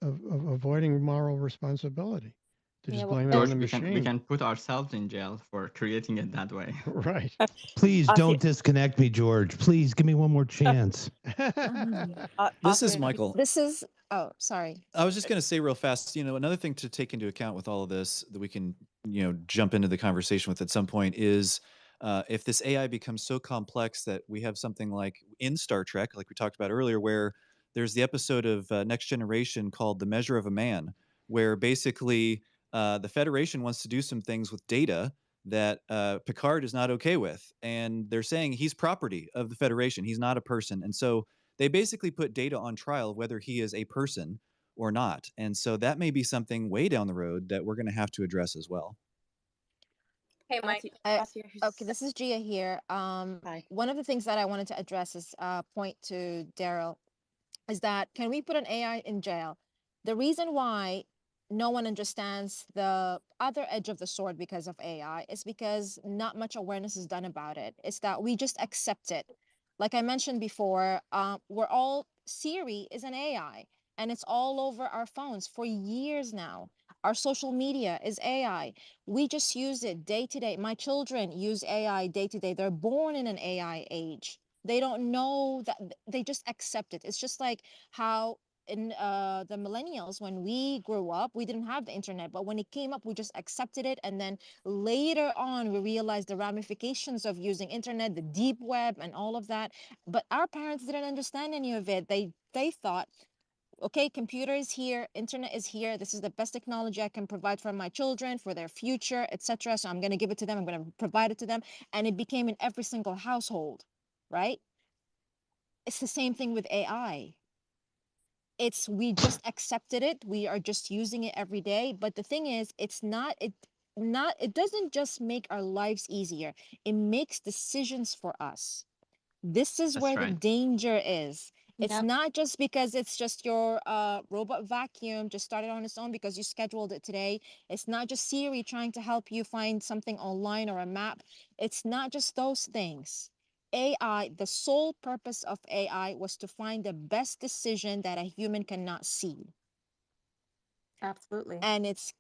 avoiding moral responsibility to Yeah. just Well, blame it on there's the George, we machine. can put ourselves in jail for creating it that way. Right. Please Aacia, don't disconnect me, George. Please give me one more chance. This is Aacia, Michael. This is, oh, sorry. I was just going to say real fast, another thing to take into account with all of this that we can, jump into the conversation with at some point is if this AI becomes so complex that we have something like in Star Trek, like we talked about earlier, where there's the episode of Next Generation called The Measure of a Man, where basically the Federation wants to do some things with data that Picard is not okay with. And they're saying he's property of the Federation. He's not a person. And so they basically put data on trial of whether he is a person or not. And so that may be something way down the road that we're going to have to address as well. Hey, Mike. Okay, this is Jia here. Hi. One of the things that I wanted to address is point to Daryl, is that can we put an AI in jail? The reason why no one understands the other edge of the sword because of AI is because not much awareness is done about it. It's that we just accept it. Like I mentioned before, Siri is an AI, and it's all over our phones for years now. Our social media is AI. We just use it day to day. My children use AI day to day. They're born in an AI age. They don't know that, they just accept it. It's just like how in the millennials, when we grew up, we didn't have the internet, but when it came up, we just accepted it. And then later on, we realized the ramifications of using internet, the deep web and all of that. But our parents didn't understand any of it. They thought, okay, computer is here, internet is here, this is the best technology I can provide for my children, for their future, etc. So I'm going to give it to them, I'm going to provide it to them. And it became in every single household, right? It's the same thing with AI. We just accepted it, we are just using it every day. But the thing is, it doesn't just make our lives easier, it makes decisions for us. This is That's where the right. danger is. It's Yep. not just because it's just your robot vacuum just started on its own because you scheduled it today. It's not just Siri trying to help you find something online or a map. It's not just those things. AI, the sole purpose of AI was to find the best decision that a human cannot see. Absolutely. And it's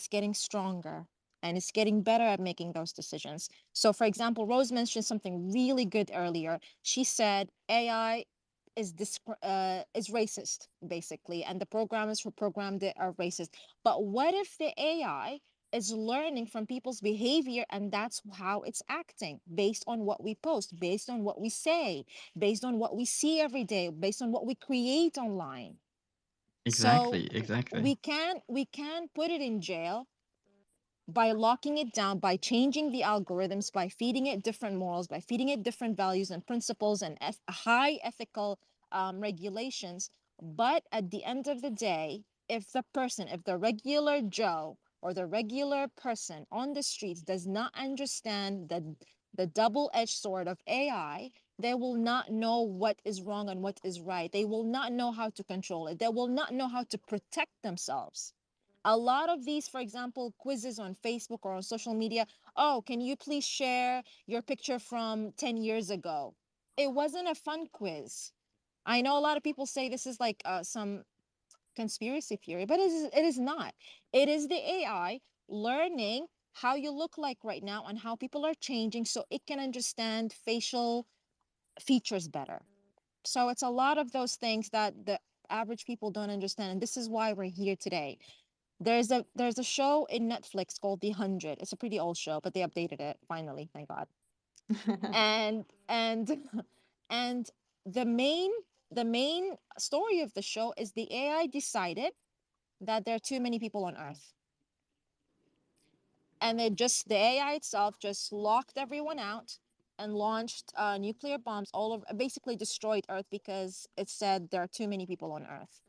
getting stronger, and it's getting better at making those decisions. So for example, Rose mentioned something really good earlier. She said AI is racist, basically, and the programmers who programmed it are racist. But what if the AI is learning from people's behavior, and that's how it's acting, based on what we post, based on what we say, based on what we see every day, based on what we create online? Exactly. So Exactly. we can put it in jail by locking it down, by changing the algorithms, by feeding it different morals, by feeding it different values and principles and high ethical regulations. But at the end of the day, if the regular Joe or the regular person on the streets does not understand the double-edged sword of AI, they will not know what is wrong and what is right. They will not know how to control it. They will not know how to protect themselves. A lot of these, for example, quizzes on Facebook or on social media, oh, can you please share your picture from 10 years ago? It wasn't a fun quiz. I know a lot of people say this is like some conspiracy theory, but it is not. It is the AI learning how you look like right now and how people are changing so it can understand facial features better. So it's a lot of those things that the average people don't understand. And this is why we're here today. There's a show in Netflix called The 100. It's a pretty old show, but they updated it finally, thank God. And and the main story of the show is the AI decided that there are too many people on Earth. And the AI itself just locked everyone out and launched nuclear bombs all over, basically destroyed Earth because it said there are too many people on Earth.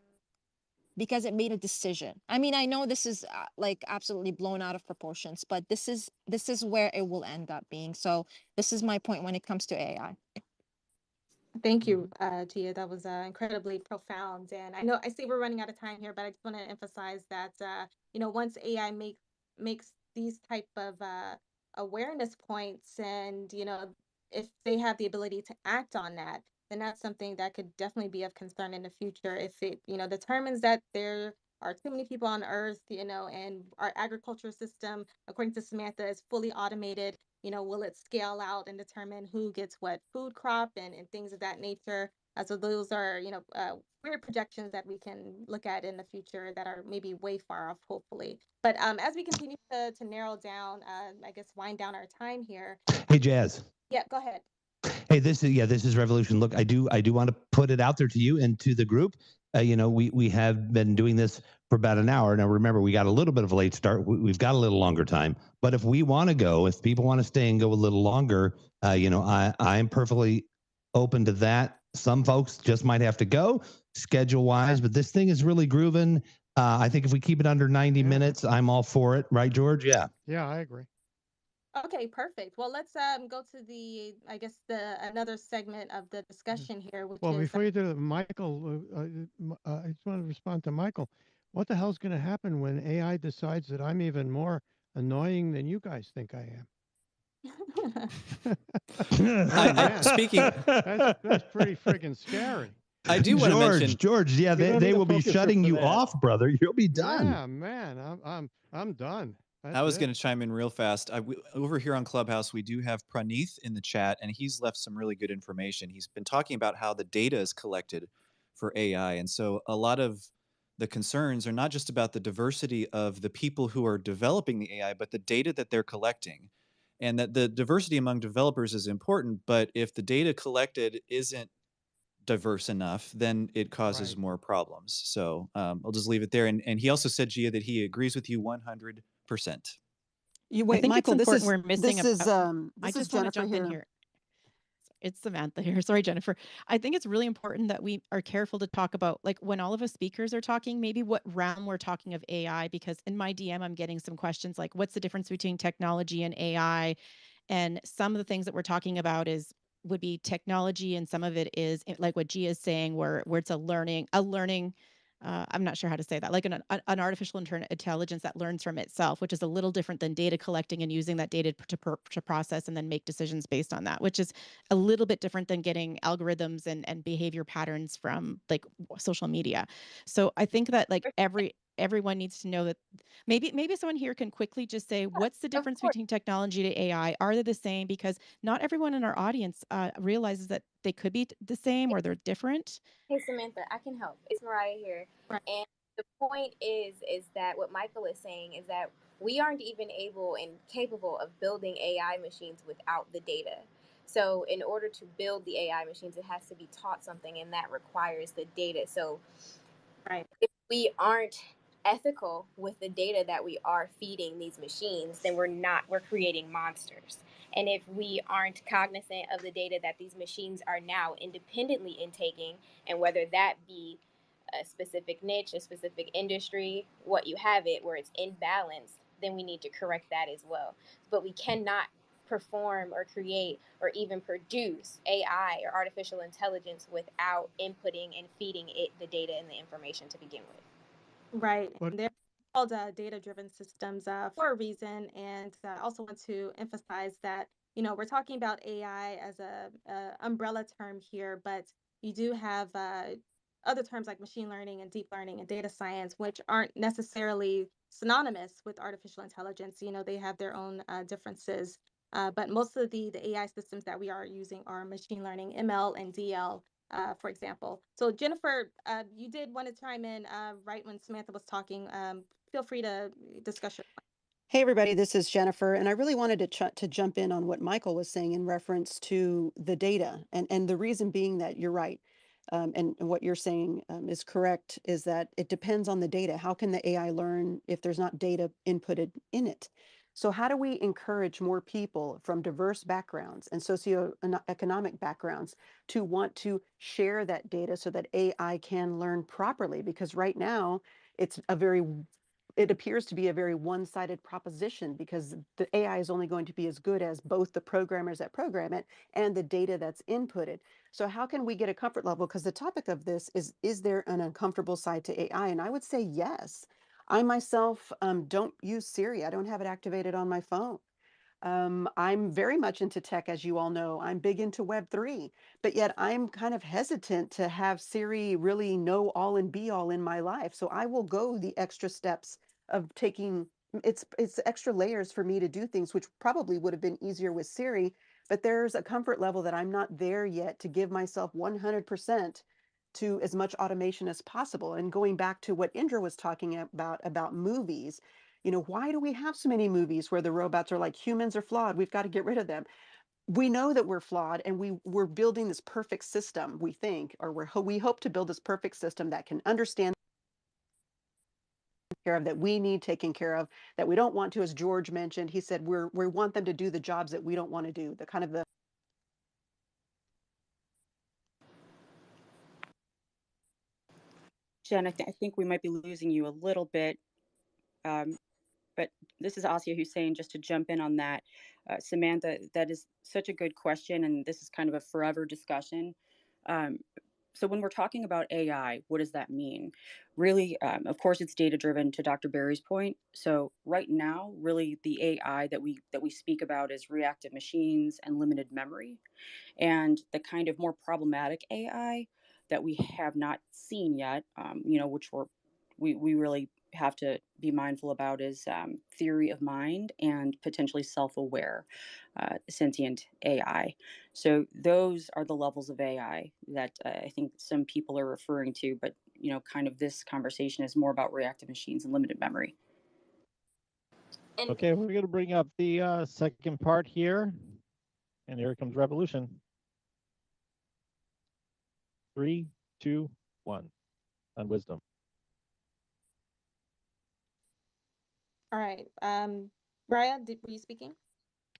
because it made a decision. I mean, I know this is like absolutely blown out of proportions, but this is where it will end up being. So this is my point when it comes to AI. Thank you, Jia. That was incredibly profound. And I see we're running out of time here, but I just want to emphasize that once AI makes these type of awareness points, and if they have the ability to act on that, then that's something that could definitely be of concern in the future. If it determines that there are too many people on Earth, and our agriculture system, according to Samantha, is fully automated. Will it scale out and determine who gets what food crop and things of that nature? So those are, weird projections that we can look at in the future that are maybe way far off, hopefully. But as we continue to narrow down, I guess wind down our time here. Hey, Jazz. Yeah, go ahead. Hey, this is Revolution. Look, I do want to put it out there to you and to the group. We have been doing this for about an hour. Now, remember, we got a little bit of a late start. We've got a little longer time. But if we want to go, if people want to stay and go a little longer, I am perfectly open to that. Some folks just might have to go schedule wise, but this thing is really grooving. I think if we keep it under 90 minutes, I'm all for it. Right, George? Yeah. Yeah, I agree. Okay, perfect. Well, let's go to another segment of the discussion here, which Well, is before you do that, Michael, I just want to respond to Michael. What the hell's going to happen when AI decides that I'm even more annoying than you guys think I am? Speaking, that's pretty friggin' scary. I do want to mention, George. Yeah, they will be shutting you off, brother. You'll be done. Yeah, man, I'm done. I was going to chime in real fast. Over here on Clubhouse, we do have Praneeth in the chat, and he's left some really good information. He's been talking about how the data is collected for AI. And so a lot of the concerns are not just about the diversity of the people who are developing the AI, but the data that they're collecting. And that the diversity among developers is important, but if the data collected isn't diverse enough, then it causes more problems. So I'll just leave it there. And he also said, Jia, that he agrees with you 100%. I think Michael, it's important. We're missing I just want to jump here. in here. It's Samantha here. Sorry, Jennifer. I think it's really important that we are careful to talk about, like, when all of us speakers are talking, maybe what realm we're talking of AI, because in my DM, I'm getting some questions like, what's the difference between technology and AI? And some of the things that we're talking about would be technology, and some of it is like what Gia is saying, where it's a learning. I'm not sure how to say that, like an artificial intelligence that learns from itself, which is a little different than data collecting and using that data to process and then make decisions based on that, which is a little bit different than getting algorithms and behavior patterns from like social media. So I think that like everyone needs to know that maybe someone here can quickly just say, what's the difference between technology to AI? Are they the same? Because not everyone in our audience realizes that they could be the same or they're different. Hey, Samantha, I can help. It's Mariah here. And the point is that what Michael is saying is that we aren't even able and capable of building AI machines without the data. So in order to build the AI machines, it has to be taught something, and that requires the data. So if we aren't ethical with the data that we are feeding these machines, then we're creating monsters. And if we aren't cognizant of the data that these machines are now independently intaking, and whether that be a specific niche, a specific industry, what you have it where it's imbalanced, then we need to correct that as well. But we cannot perform or create or even produce AI or artificial intelligence without inputting and feeding it the data and the information to begin with. Right. They're called data-driven systems for a reason. And I also want to emphasize that, we're talking about AI as a umbrella term here, but you do have other terms like machine learning and deep learning and data science, which aren't necessarily synonymous with artificial intelligence. They have their own differences. But most of the AI systems that we are using are machine learning, ML and DL, for example. So Jennifer, you did want to chime in right when Samantha was talking. Feel free to discuss your point. Hey, everybody, this is Jennifer, and I really wanted to jump in on what Michael was saying in reference to the data, and the reason being that you're right, and what you're saying is correct, is that it depends on the data. How can the AI learn if there's not data inputted in it? So how do we encourage more people from diverse backgrounds and socioeconomic backgrounds to want to share that data so that AI can learn properly? Because right now it appears to be a very one-sided proposition, because the AI is only going to be as good as both the programmers that program it and the data that's inputted. So how can we get a comfort level? Because the topic of this is there an uncomfortable side to AI? And I would say yes. I myself don't use Siri. I don't have it activated on my phone. I'm very much into tech, as you all know. I'm big into Web3, but yet I'm kind of hesitant to have Siri really know all and be all in my life. So I will go the extra steps of taking it's extra layers for me to do things, which probably would have been easier with Siri, but there's a comfort level that I'm not there yet to give myself 100% to as much automation as possible. And going back to what Indra was talking about movies, why do we have so many movies where the robots are like, humans are flawed, we've got to get rid of them? We know that we're flawed, and we're building this perfect system, we think, or we hope to build this perfect system that can understand care of, that we need taken care of, that we don't want to, as George mentioned. He said we want them to do the jobs that we don't want to do, the kind of the Jen, I think we might be losing you a little bit. But this is Aacia Hussain, just to jump in on that. Samantha, that is such a good question, and this is kind of a forever discussion. So when we're talking about AI, what does that mean? Really, of course, it's data driven, to Dr. Barry's point. So right now, really, the AI that we speak about is reactive machines and limited memory. And the kind of more problematic AI that we have not seen yet, which we really have to be mindful about, is theory of mind and potentially self-aware sentient AI. So those are the levels of AI that I think some people are referring to, but kind of this conversation is more about reactive machines and limited memory. And Okay, we're going to bring up the second part here, and here comes revolution. 3, 2, 1, on wisdom. All right. Mariah, were you speaking?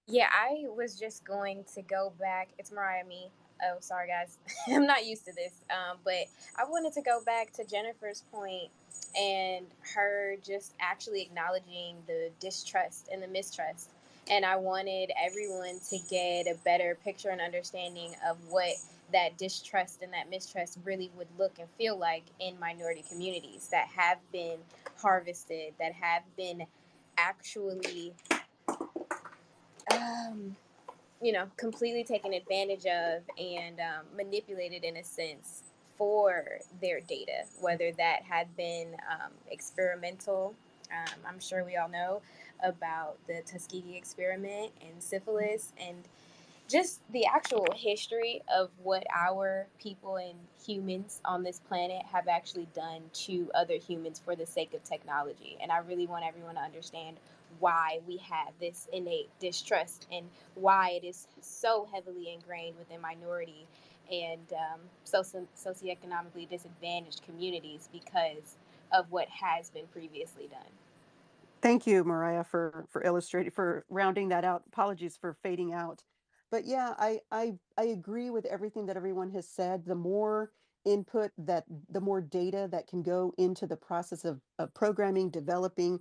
yeah, I was just going to go back. It's Mariah, me. Oh, sorry, guys. I'm not used to this. But I wanted to go back to Jennifer's point and her just actually acknowledging the distrust and the mistrust. And I wanted everyone to get a better picture and understanding of what that distrust and that mistrust really would look and feel like in minority communities that have been harvested, that have been actually completely taken advantage of and manipulated in a sense for their data, whether that had been experimental. I'm sure we all know about the Tuskegee experiment and syphilis and just the actual history of what our people and humans on this planet have actually done to other humans for the sake of technology. And I really want everyone to understand why we have this innate distrust and why it is so heavily ingrained within minority and socioeconomically disadvantaged communities because of what has been previously done. Thank you, Mariah, for illustrating, for rounding that out. Apologies for fading out. But yeah, I agree with everything that everyone has said. The more input, the more data that can go into the process of programming, developing,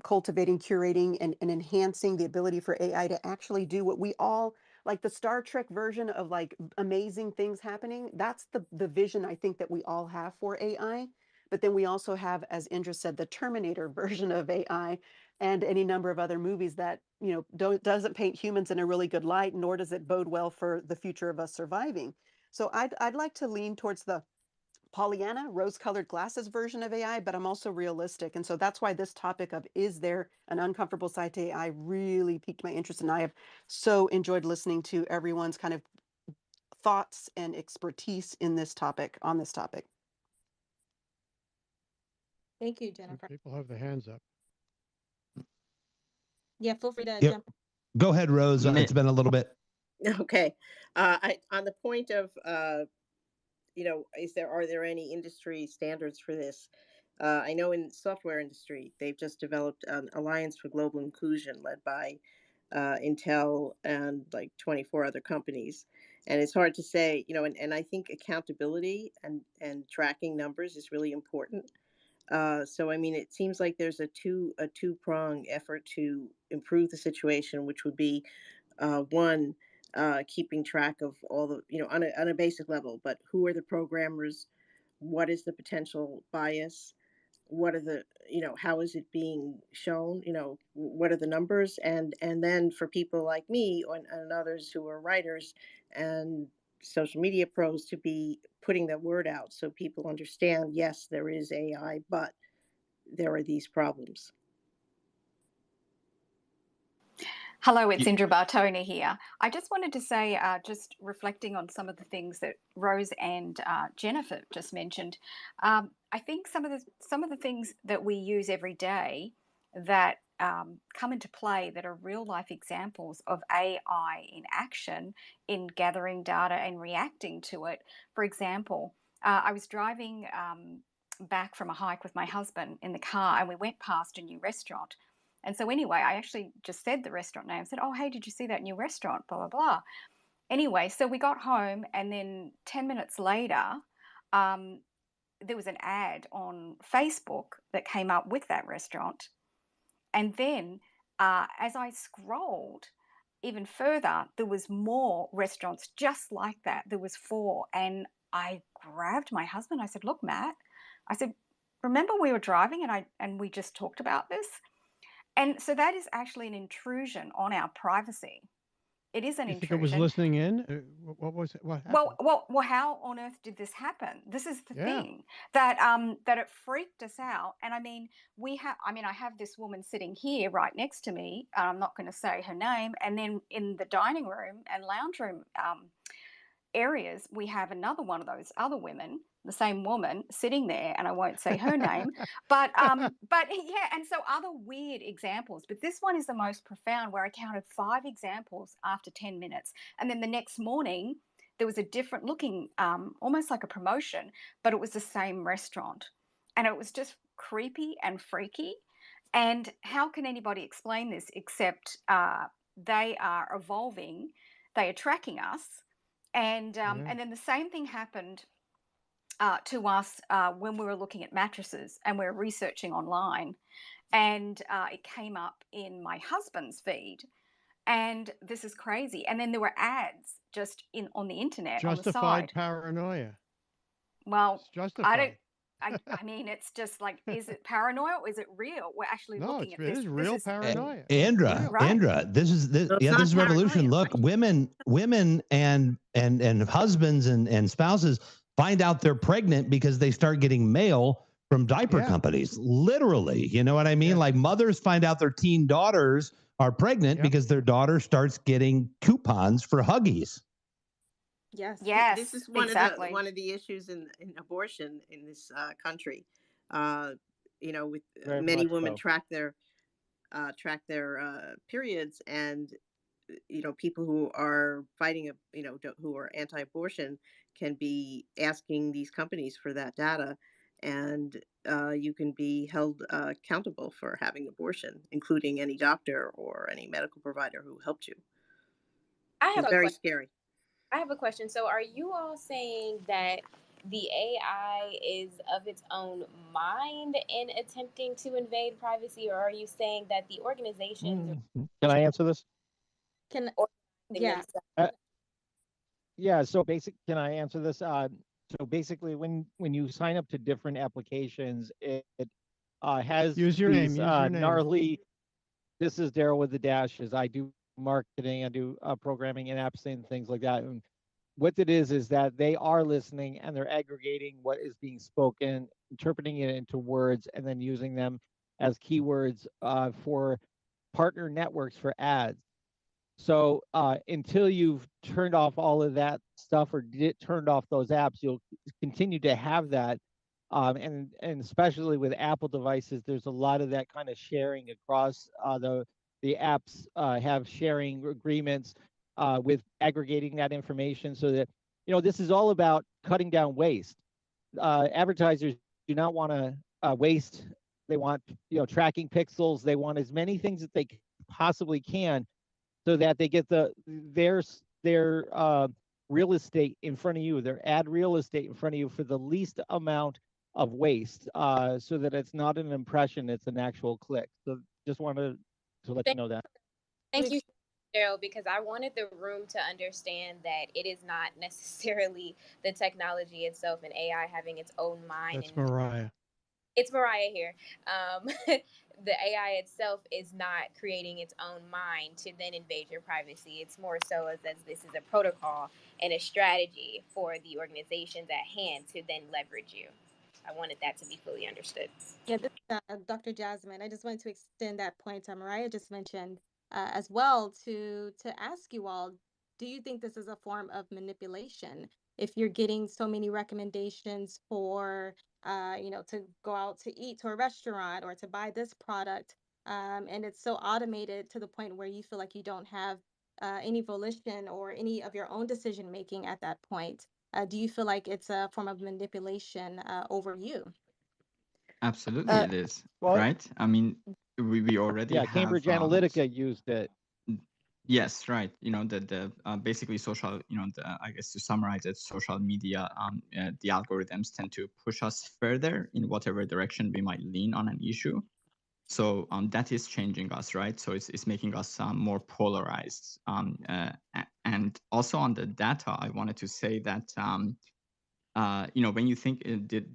cultivating, curating, and enhancing the ability for AI to actually do what we all, like the Star Trek version of like amazing things happening. That's the vision I think that we all have for AI. But then we also have, as Indra said, the Terminator version of AI and any number of other movies that, doesn't paint humans in a really good light, nor does it bode well for the future of us surviving. So I'd like to lean towards the Pollyanna, rose-colored glasses version of AI, but I'm also realistic. And so that's why this topic of, is there an uncomfortable side to AI, really piqued my interest. And I have so enjoyed listening to everyone's kind of thoughts and expertise in this topic, on this topic. Thank you, Jennifer. People have their hands up. Yeah, feel free to Yep. jump. Go ahead, Rose. It's been a little bit. Okay. On the point of, are there any industry standards for this? I know in software industry, they've just developed an Alliance for Global Inclusion led by Intel and like 24 other companies. And it's hard to say, and I think accountability and tracking numbers is really important. So I mean, it seems like there's a two-prong effort to improve the situation, which would be one, keeping track of all the, on a basic level, but who are the programmers? What is the potential bias? What are the, how is it being shown? What are the numbers? And then for people like me and others who are writers and social media pros to be putting the word out so people understand, yes, there is AI, but there are these problems. Hello, it's Indra Bartoni here. I just wanted to say, just reflecting on some of the things that Rose and Jennifer just mentioned, I think some of the things that we use every day that come into play that are real life examples of AI in action in gathering data and reacting to it. For example, I was driving back from a hike with my husband in the car, and we went past a new restaurant. And so anyway, I actually just said the restaurant name, said, oh, hey, did you see that new restaurant? Blah, blah, blah. Anyway, so we got home, and then 10 minutes later, there was an ad on Facebook that came up with that restaurant. And then as I scrolled even further, there was more restaurants just like that. There was 4. And I grabbed my husband. I said, look, Matt, I said, remember we were driving and we just talked about this? And so that is actually an intrusion on our privacy. It is an You think intrusion. it was listening in? What was it? What happened? Well, how on earth did this happen? This is the thing that it freaked us out. And I mean, I have this woman sitting here right next to me. I'm not going to say her name. And then in the dining room and lounge room areas, we have another one of those other women, the same woman sitting there, and I won't say her name, but yeah, and so other weird examples, but this one is the most profound, where I counted 5 examples after 10 minutes, and then the next morning there was a different looking, almost like a promotion, but it was the same restaurant, and it was just creepy and freaky. And how can anybody explain this except they are evolving, they are tracking us. And then the same thing happened to us when we were looking at mattresses and we were researching online, and it came up in my husband's feed, and this is crazy. And then there were ads just on the internet on the Justified side. paranoia. Well, It's justified. I mean, it's just like, is it paranoia or is it real? We're actually looking at this. It is real paranoia. Andra, this is revolution. Look, women and husbands and spouses find out they're pregnant because they start getting mail from diaper companies. Literally, you know what I mean? Like mothers find out their teen daughters are pregnant because their daughter starts getting coupons for Huggies. Yes. Yes. This is one exactly. of the issues in abortion in this country. With Very many much women so. track their periods, and people who are fighting who are anti-abortion can be asking these companies for that data, and you can be held accountable for having abortion, including any doctor or any medical provider who helped you. It's very scary. I have a question. So are you all saying that the AI is of its own mind in attempting to invade privacy, or are you saying that the organizations Can I answer this? Yeah. Yeah, so can I answer this? So basically, when you sign up to different applications, it has Use your name. gnarly. This is Daryl with the dashes. I do marketing, I do programming and apps and things like that. And what it is that they are listening and they're aggregating what is being spoken, interpreting it into words, and then using them as keywords for partner networks for ads. So until you've turned off all of that stuff or turned off those apps, you'll continue to have that. And especially with Apple devices, there's a lot of that kind of sharing across the apps have sharing agreements with aggregating that information, so that this is all about cutting down waste. Advertisers do not want to waste. They want, tracking pixels. They want as many things that they possibly can, so that they get their real estate in front of you, their ad real estate in front of you for the least amount of waste, so that it's not an impression, it's an actual click. So just wanted to let you know that. Thank you, Daryl, because I wanted the room to understand that it is not necessarily the technology itself and AI having its own mind. That's Mariah. It's Mariah here. The AI itself is not creating its own mind to then invade your privacy. It's more so as this is a protocol and a strategy for the organizations at hand to then leverage you. I wanted that to be fully understood. Yeah, this is Dr. Jasmin. I just wanted to extend that point Mariah just mentioned as well to ask you all, do you think this is a form of manipulation? If you're getting so many recommendations for, to go out to eat to a restaurant or to buy this product, and it's so automated to the point where you feel like you don't have any volition or any of your own decision making at that point. Do you feel like it's a form of manipulation over you? Absolutely, it is. Well, right? I mean, we already have Cambridge Analytica used it. Yes, right. The basically social, I guess to summarize it, social media, the algorithms tend to push us further in whatever direction we might lean on an issue. So that is changing us, right? So it's making us more polarized. And also on the data, I wanted to say that when you think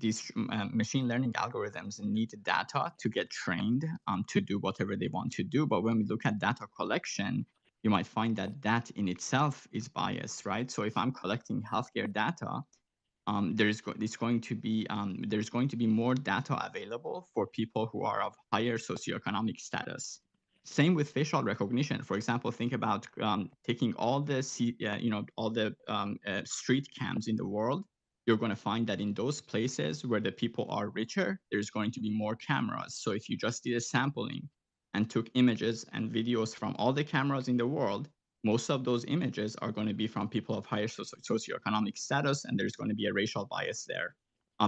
these machine learning algorithms need data to get trained to do whatever they want to do, but when we look at data collection, you might find that that in itself is biased, right? So if I'm collecting healthcare data, there's going to be more data available for people who are of higher socioeconomic status. Same with facial recognition. For example, think about taking all the street cams in the world. You're going to find that in those places where the people are richer, there's going to be more cameras. So if you just did a sampling and took images and videos from all the cameras in the world, most of those images are going to be from people of higher socioeconomic status, and there's going to be a racial bias there,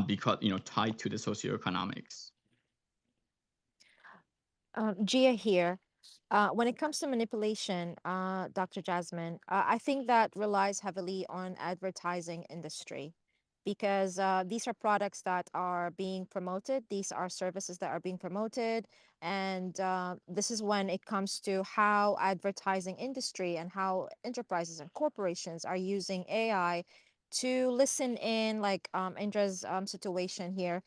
because tied to the socioeconomics. Gia here. When it comes to manipulation, Dr. Jasmin, I think that relies heavily on advertising industry, because these are products that are being promoted. These are services that are being promoted. And this is when it comes to how advertising industry and how enterprises and corporations are using AI to listen in, like Indra's situation here,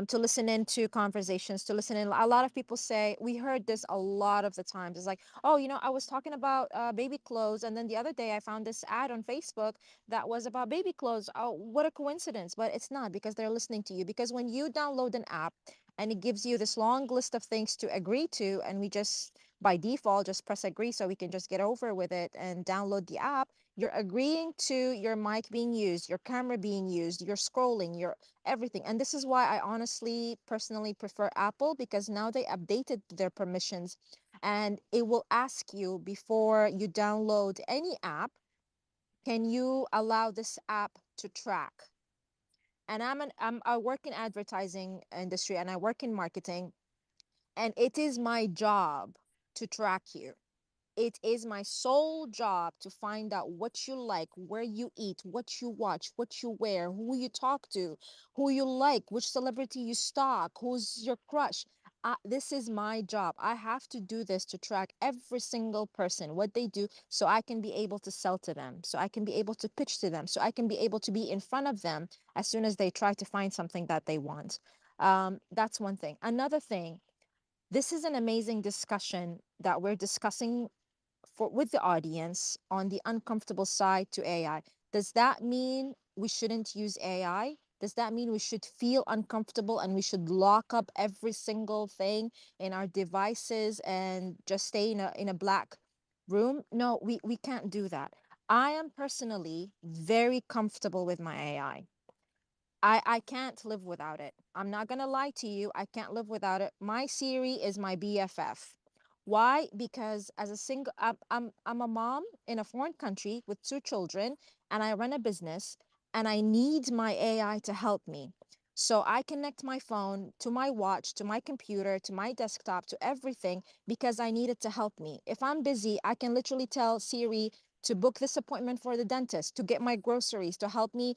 to listen into conversations, to listen in. A lot of people say, we heard this a lot of the times. It's like, oh, I was talking about baby clothes, and then the other day I found this ad on Facebook that was about baby clothes. Oh, what a coincidence. But it's not, because they're listening to you. Because when you download an app and it gives you this long list of things to agree to, and we just by default just press agree so we can just get over with it and download the app, you're agreeing to your mic being used, your camera being used, you're scrolling, your everything. And this is why I honestly personally prefer Apple, because now they updated their permissions, and it will ask you before you download any app, can you allow this app to track? And I work in advertising industry, and I work in marketing, and it is my job to track you. It is my sole job to find out what you like, where you eat, what you watch, what you wear, who you talk to, who you like, which celebrity you stalk, who's your crush. This is my job. I have to do this to track every single person, what they do, so I can be able to sell to them, so I can be able to pitch to them, so I can be able to be in front of them as soon as they try to find something that they want. That's one thing. Another thing, this is an amazing discussion that we're discussing with the audience on the uncomfortable side to AI. Does that mean we shouldn't use AI? Does that mean we should feel uncomfortable and we should lock up every single thing in our devices and just stay in a black room? No, we can't do that. I am personally very comfortable with my AI. I can't live without it. I'm not gonna lie to you. I can't live without it. My Siri is my BFF. Why? Because as a single, I'm a mom in a foreign country with 2 children, and I run a business, and I need my AI to help me. So I connect my phone to my watch, to my computer, to my desktop, to everything because I need it to help me. If I'm busy, I can literally tell Siri to book this appointment for the dentist, to get my groceries, to help me,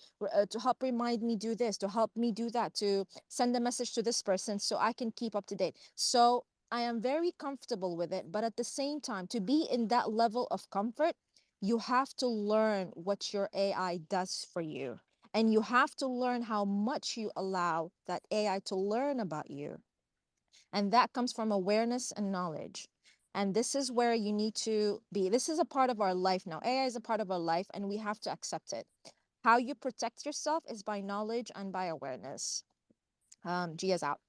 to help remind me do this, to help me do that, to send a message to this person so I can keep up to date. So I am very comfortable with it, but at the same time, to be in that level of comfort, you have to learn what your AI does for you. And you have to learn how much you allow that AI to learn about you. And that comes from awareness and knowledge. And this is where you need to be. This is a part of our life now. AI is a part of our life, and we have to accept it. How you protect yourself is by knowledge and by awareness. Gia's out.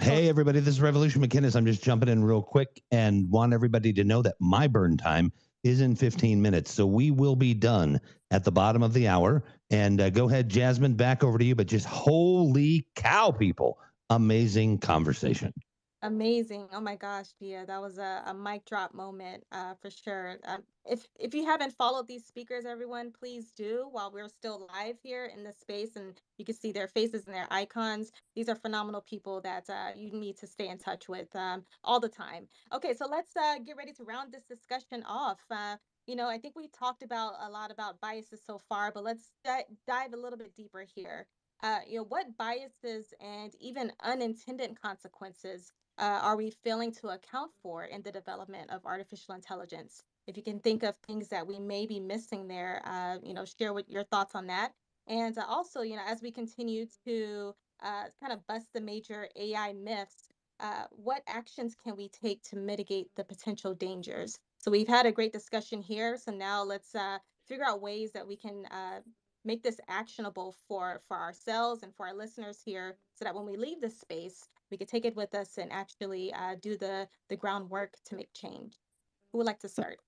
Hey, everybody, this is Revolution Macinnes. I'm just jumping in real quick and want everybody to know that my burn time is in 15 minutes. So we will be done at the bottom of the hour. And go ahead, Jasmin, back over to you. But just holy cow, people, amazing conversation. Amazing. Oh my gosh, Gia, that was a mic drop moment for sure. If you haven't followed these speakers, everyone, please do while we're still live here in this space and you can see their faces and their icons. These are phenomenal people that you need to stay in touch with all the time. Okay, so let's get ready to round this discussion off. I think we talked about a lot about biases so far, but let's dive a little bit deeper here. What biases and even unintended consequences are we failing to account for in the development of artificial intelligence? If you can think of things that we may be missing there, share what your thoughts on that. And also, as we continue to kind of bust the major AI myths, what actions can we take to mitigate the potential dangers? So we've had a great discussion here. So now let's figure out ways that we can make this actionable for ourselves and for our listeners here, so that when we leave this space, we could take it with us and actually do the groundwork to make change. Who would like to start?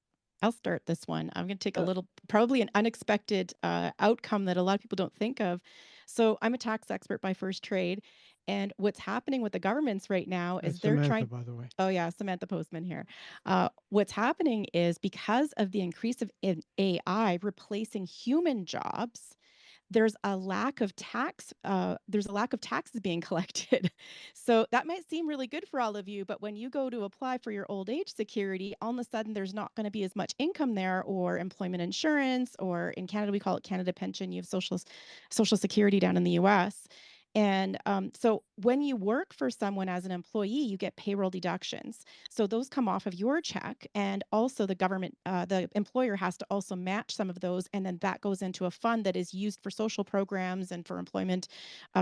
I'll start this one. I'm going to take a little, probably an unexpected outcome that a lot of people don't think of. So I'm a tax expert by first trade. And what's happening with the governments right now is they're Samantha, trying. by the way. Oh, yeah, Samantha Postman here. What's happening is because of the increase of AI replacing human jobs, there's a lack of taxes being collected. So that might seem really good for all of you, but when you go to apply for your old age security, all of a sudden there's not going to be as much income there, or employment insurance, or in Canada we call it Canada Pension. You have social security down in the US. And so when you work for someone as an employee, you get payroll deductions. So those come off of your check, and also the government, the employer has to also match some of those, and then that goes into a fund that is used for social programs and for employment,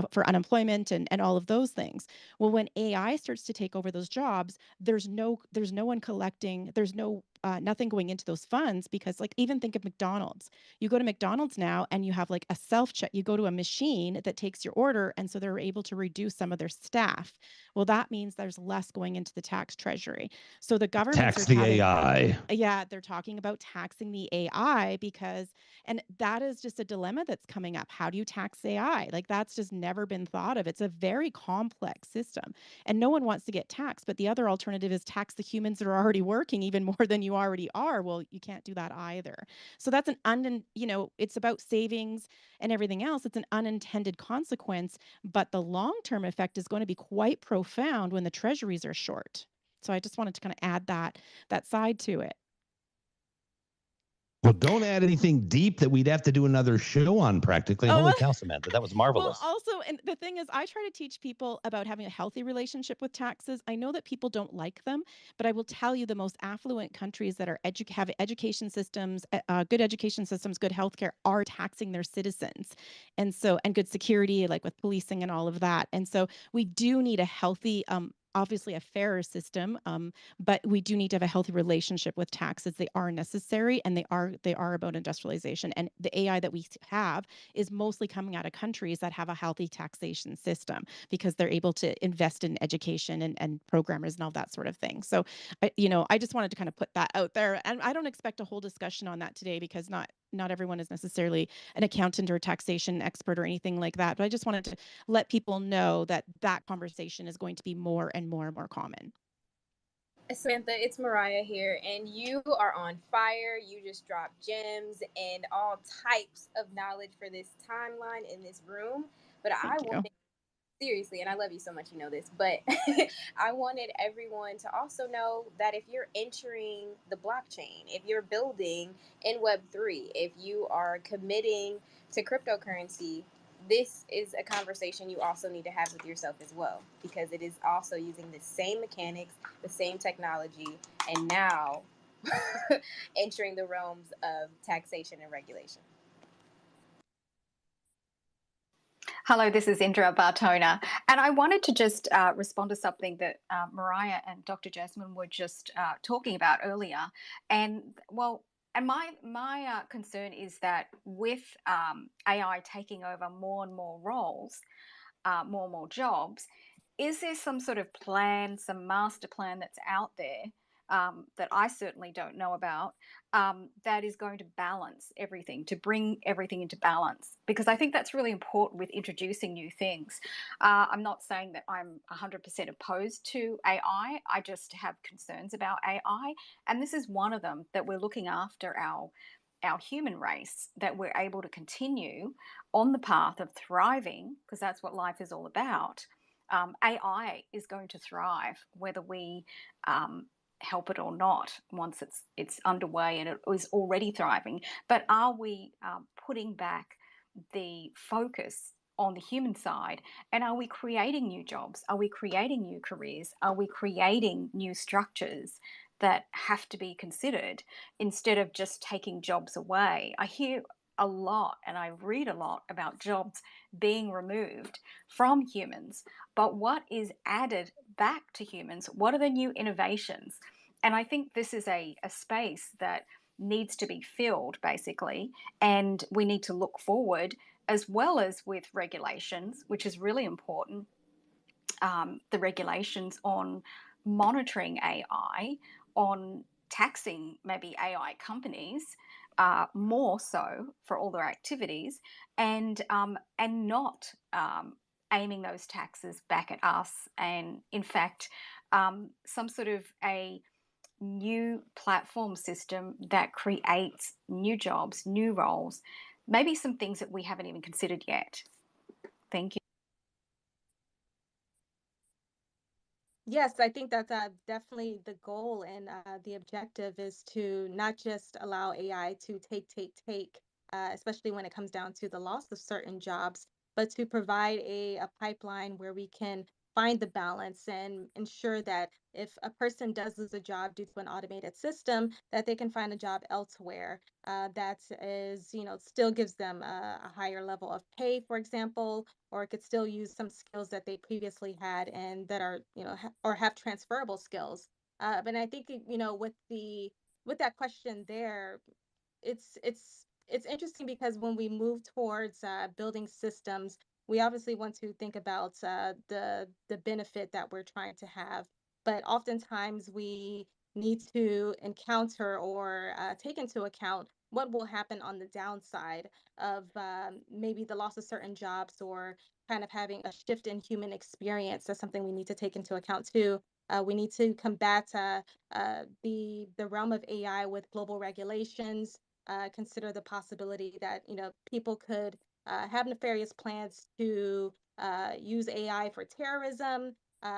for unemployment, and all of those things. Well, when AI starts to take over those jobs, there's no one collecting. There's nothing going into those funds, because, like, even think of McDonald's. You go to McDonald's now and you have like a self-check. You go to a machine that takes your order, and so they're able to reduce some of their staff. Well, that means there's less going into the tax treasury. So the governments Tax are the having, AI. yeah, they're talking about taxing the AI, and that is just a dilemma that's coming up. How do you tax AI? Like, that's just never been thought of. It's a very complex system, and no one wants to get taxed. But the other alternative is tax the humans that are already working even more than you already are. Well, you can't do that either. So that's it's about savings and everything else. It's an unintended consequence, but the long-term effect is going to be quite profound when the treasuries are short. So I just wanted to kind of add that side to it. Well, don't add anything deep that we'd have to do another show on practically. Holy cow, Samantha, that was marvelous. Well, also, and the thing is, I try to teach people about having a healthy relationship with taxes. I know that people don't like them, but I will tell you, the most affluent countries that are have education systems, good education systems, good healthcare, are taxing their citizens, and good security, like with policing and all of that. And so we do need a healthy, obviously a fairer system, but we do need to have a healthy relationship with taxes. They are necessary, and they are about industrialization. And the AI that we have is mostly coming out of countries that have a healthy taxation system, because they're able to invest in education and programmers and all that sort of thing. So, I just wanted to kind of put that out there. And I don't expect a whole discussion on that today, because not everyone is necessarily an accountant or a taxation expert or anything like that. But I just wanted to let people know that conversation is going to be more and more and more common. Samantha, it's Mariah here, and you are on fire. You just dropped gems and all types of knowledge for this timeline in this room. But I want to seriously, and I love you so much, you know this, but I wanted everyone to also know that if you're entering the blockchain, if you're building in Web3, if you are committing to cryptocurrency, this is a conversation you also need to have with yourself as well, because it is also using the same mechanics, the same technology, and now entering the realms of taxation and regulation. Hello, this is Indra Bartona, and I wanted to just respond to something that Mariah and Dr. Jasmin were just talking about earlier. And well, and my concern is that with AI taking over more and more roles, more and more jobs, is there some sort of plan, some master plan that's out there that I certainly don't know about, that is going to balance everything, to bring everything into balance? Because I think that's really important with introducing new things. I'm not saying that I'm 100% opposed to AI. I just have concerns about AI. And this is one of them, that we're looking after our human race, that we're able to continue on the path of thriving, because that's what life is all about. AI is going to thrive whether we help it or not, once it's underway, and it is already thriving. But are we putting back the focus on the human side, and are we creating new jobs? Are we creating new careers? Are we creating new structures that have to be considered, instead of just taking jobs away? I hear a lot and I read a lot about jobs being removed from humans, but what is added back to humans? What are the new innovations? And I think this is a space that needs to be filled, basically, and we need to look forward, as well as with regulations, which is really important. The regulations on monitoring AI, on taxing maybe AI companies more so for all their activities, and not aiming those taxes back at us, and in fact some sort of a new platform system that creates new jobs, new roles, maybe some things that we haven't even considered yet. Thank you. Yes, I think that's definitely the goal, and the objective is to not just allow AI to take, especially when it comes down to the loss of certain jobs, but to provide a pipeline where we can find the balance and ensure that if a person does lose a job due to an automated system, that they can find a job elsewhere that is, still gives them a higher level of pay, for example, or it could still use some skills that they previously had and that are, or have transferable skills. But I think, with that question there, it's interesting because when we move towards building systems, we obviously want to think about the benefit that we're trying to have, but oftentimes we need to encounter or take into account what will happen on the downside of maybe the loss of certain jobs, or kind of having a shift in human experience. That's something we need to take into account too. We need to combat the realm of AI with global regulations. Consider the possibility that people could have nefarious plans to use AI for terrorism,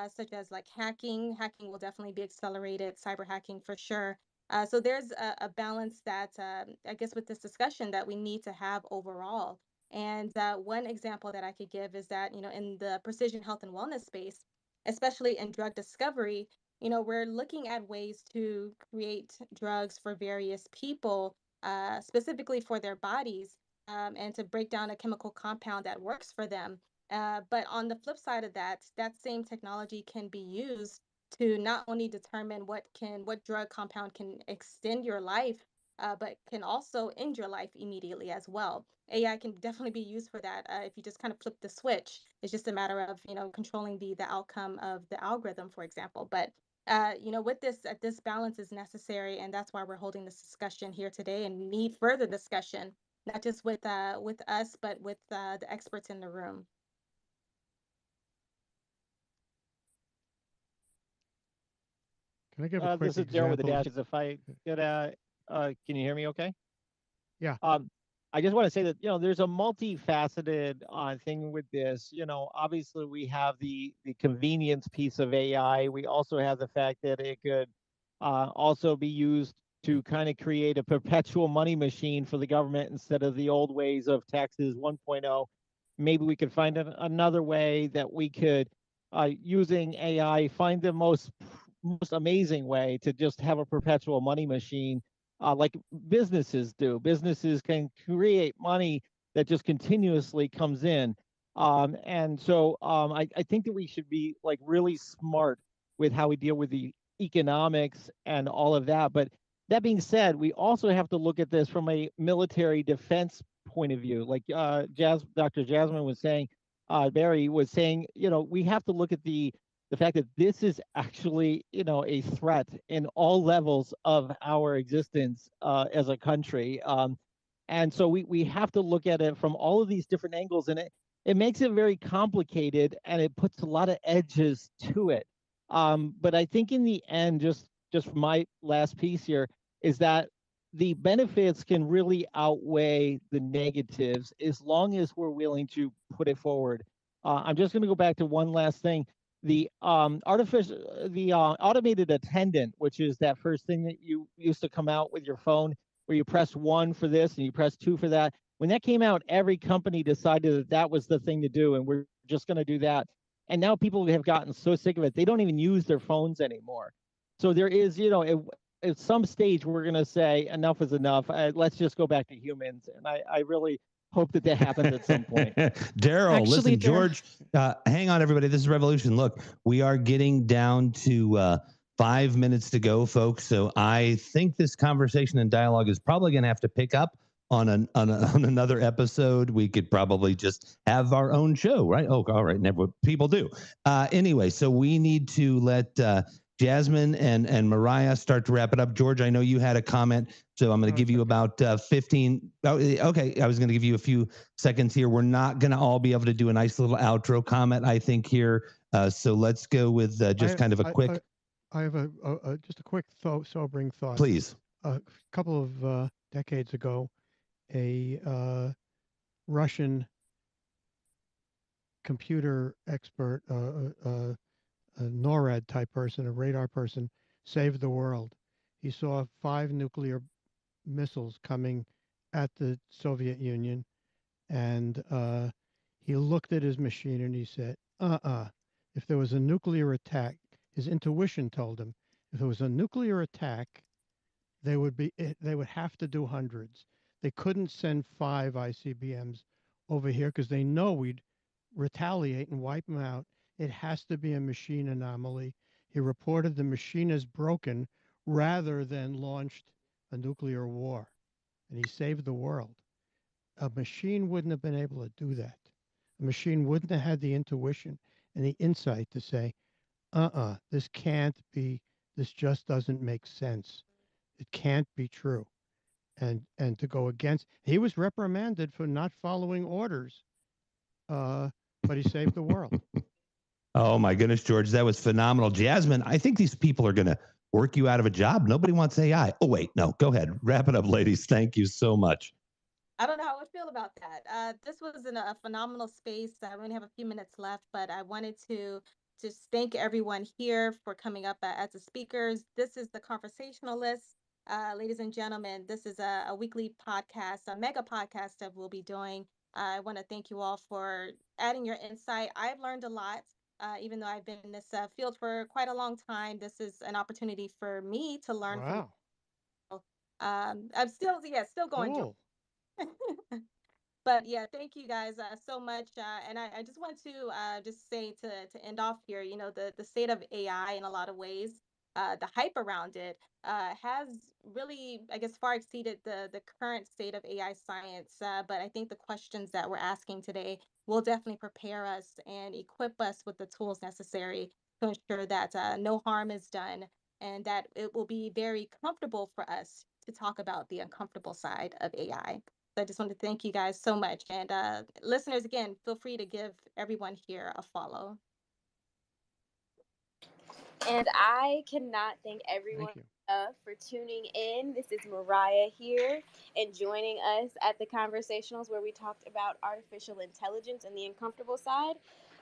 such as like hacking. Hacking will definitely be accelerated, cyber hacking for sure. So there's a balance that I guess with this discussion that we need to have overall. And one example that I could give is that, in the precision health and wellness space, especially in drug discovery, we're looking at ways to create drugs for various people, specifically for their bodies, and to break down a chemical compound that works for them. But on the flip side of that, that same technology can be used to not only determine what drug compound can extend your life, but can also end your life immediately as well. AI can definitely be used for that. If you just kind of flip the switch, it's just a matter of controlling the outcome of the algorithm, for example. But with this balance is necessary, and that's why we're holding this discussion here today, and need further discussion, not just with us, but with the experts in the room. Can I give a quick This is Daryl with the example? Dashes. If I could, can you hear me okay? Yeah. I just want to say that, there's a multifaceted thing with this. Obviously we have the convenience piece of AI. We also have the fact that it could also be used to kind of create a perpetual money machine for the government instead of the old ways of taxes 1.0. Maybe we could find another way that we could, using AI, find the most amazing way to just have a perpetual money machine, like businesses do. Businesses can create money that just continuously comes in. And so I think that we should be like really smart with how we deal with the economics and all of that. But that being said, we also have to look at this from a military defense point of view. Like Dr. Jasmin was saying, Barry was saying, we have to look at the fact that this is actually, a threat in all levels of our existence as a country. And so we have to look at it from all of these different angles, and it makes it very complicated, and it puts a lot of edges to it. But I think in the end, just my last piece here is that the benefits can really outweigh the negatives as long as we're willing to put it forward. I'm just going to go back to one last thing. The automated attendant, which is that first thing that you used to come out with your phone, where you press 1 for this and you press 2 for that. When that came out, every company decided that that was the thing to do, and we're just going to do that. And now people have gotten so sick of it, they don't even use their phones anymore. So there is, at some stage, we're going to say enough is enough. Let's just go back to humans. And I really hope that happens at some point. Daryl, listen, George, hang on, everybody. This is Revolution. Look, we are getting down to 5 minutes to go, folks. So I think this conversation and dialogue is probably going to have to pick up on another episode. We could probably just have our own show, right? Oh, all right. Never, people do. Anyway, so we need to let Jasmin and Mariah start to wrap it up. George, I know you had a comment, so I'm going to give you about 15. Oh, okay, I was going to give you a few seconds here. We're not going to all be able to do a nice little outro comment, I think, here. So let's go with just kind of a quick. I have just a quick sobering thought. Please. A couple of decades ago, a Russian computer expert, a NORAD type person, a radar person, saved the world. He saw 5 nuclear missiles coming at the Soviet Union, and he looked at his machine and he said, if there was a nuclear attack, his intuition told him, if there was a nuclear attack, they would have to do hundreds. They couldn't send 5 ICBMs over here because they know we'd retaliate and wipe them out. It has to be a machine anomaly. He reported the machine is broken rather than launched a nuclear war, and he saved the world. A machine wouldn't have been able to do that. A machine wouldn't have had the intuition and the insight to say, this can't be, this just doesn't make sense. It can't be true. And to go against, he was reprimanded for not following orders, but he saved the world. Oh my goodness, George, that was phenomenal. Jasmin, I think these people are going to work you out of a job. Nobody wants AI. Oh, wait, no, go ahead. Wrap it up, ladies. Thank you so much. I don't know how I feel about that. This was a phenomenal space. I only have a few minutes left, but I wanted to just thank everyone here for coming up as the speakers. This is the Conversationalists. Ladies and gentlemen, this is a weekly podcast, a mega podcast that we'll be doing. I want to thank you all for adding your insight. I've learned a lot. Even though I've been in this field for quite a long time, this is an opportunity for me to learn from you. I'm still going. Cool. But yeah, thank you guys so much. And I just want to just say to end off here, the state of AI in a lot of ways, the hype around it has really, I guess, far exceeded the current state of AI science. But I think the questions that we're asking today will definitely prepare us and equip us with the tools necessary to ensure that no harm is done and that it will be very comfortable for us to talk about the uncomfortable side of AI. So I just want to thank you guys so much. And listeners, again, feel free to give everyone here a follow. And I cannot thank everyone for tuning in. This is Mariah here, and joining us at the Conversationals, where we talked about artificial intelligence and the uncomfortable side.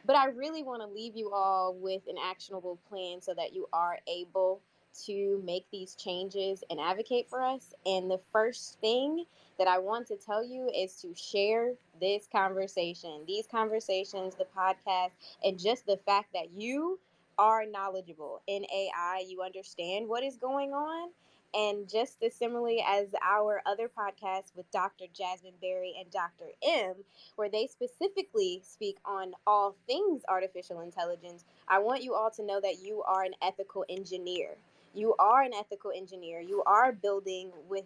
But I really want to leave you all with an actionable plan so that you are able to make these changes and advocate for us. And the first thing that I want to tell you is to share this conversation, these conversations, the podcast, and just the fact that you are knowledgeable in AI, you understand what is going on. And just as similarly as our other podcast with Dr. Jasmin Berry and Dr. M, where they specifically speak on all things artificial intelligence, I want you all to know that you are an ethical engineer. You are an ethical engineer. You are building with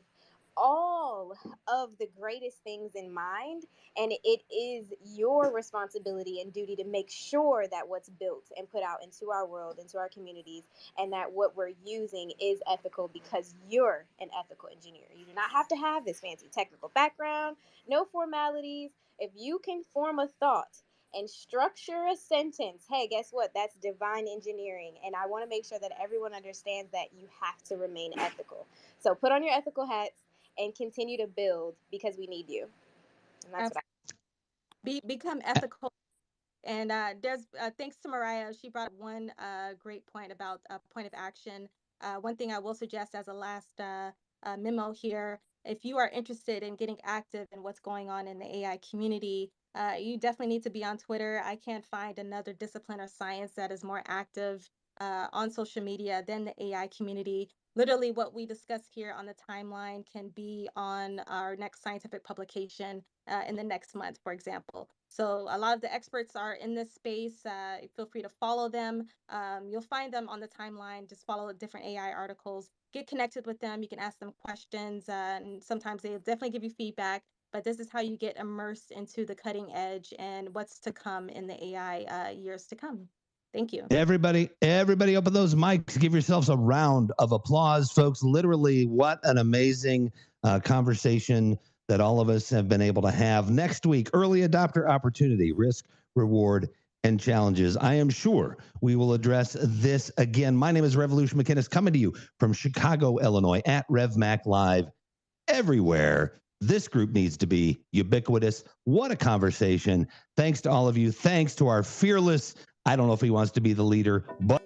all of the greatest things in mind, and it is your responsibility and duty to make sure that what's built and put out into our world, into our communities, and that what we're using is ethical, because you're an ethical engineer. You do not have to have this fancy technical background, no formalities. If you can form a thought and structure a sentence, hey, guess what? That's divine engineering. And I want to make sure that everyone understands that you have to remain ethical. So put on your ethical hats and continue to build, because we need you. And that's what Become ethical. And there's thanks to Mariah, she brought up one great point about point of action. One thing I will suggest as a last memo here: if you are interested in getting active in what's going on in the AI community, you definitely need to be on Twitter. I can't find another discipline or science that is more active on social media than the AI community. Literally, what we discuss here on the timeline can be on our next scientific publication in the next month, for example. So a lot of the experts are in this space. Feel free to follow them. You'll find them on the timeline. Just follow different AI articles. Get connected with them. You can ask them questions, and sometimes they'll definitely give you feedback. But this is how you get immersed into the cutting edge and what's to come in the AI years to come. Thank you. Everybody open those mics. Give yourselves a round of applause, folks. Literally, what an amazing conversation that all of us have been able to have. Next week, early adopter opportunity, risk, reward, and challenges. I am sure we will address this again. My name is Revolution Macinnes, coming to you from Chicago, Illinois, at RevMac Live, everywhere. This group needs to be ubiquitous. What a conversation. Thanks to all of you. Thanks to our fearless, I don't know if he wants to be the leader, but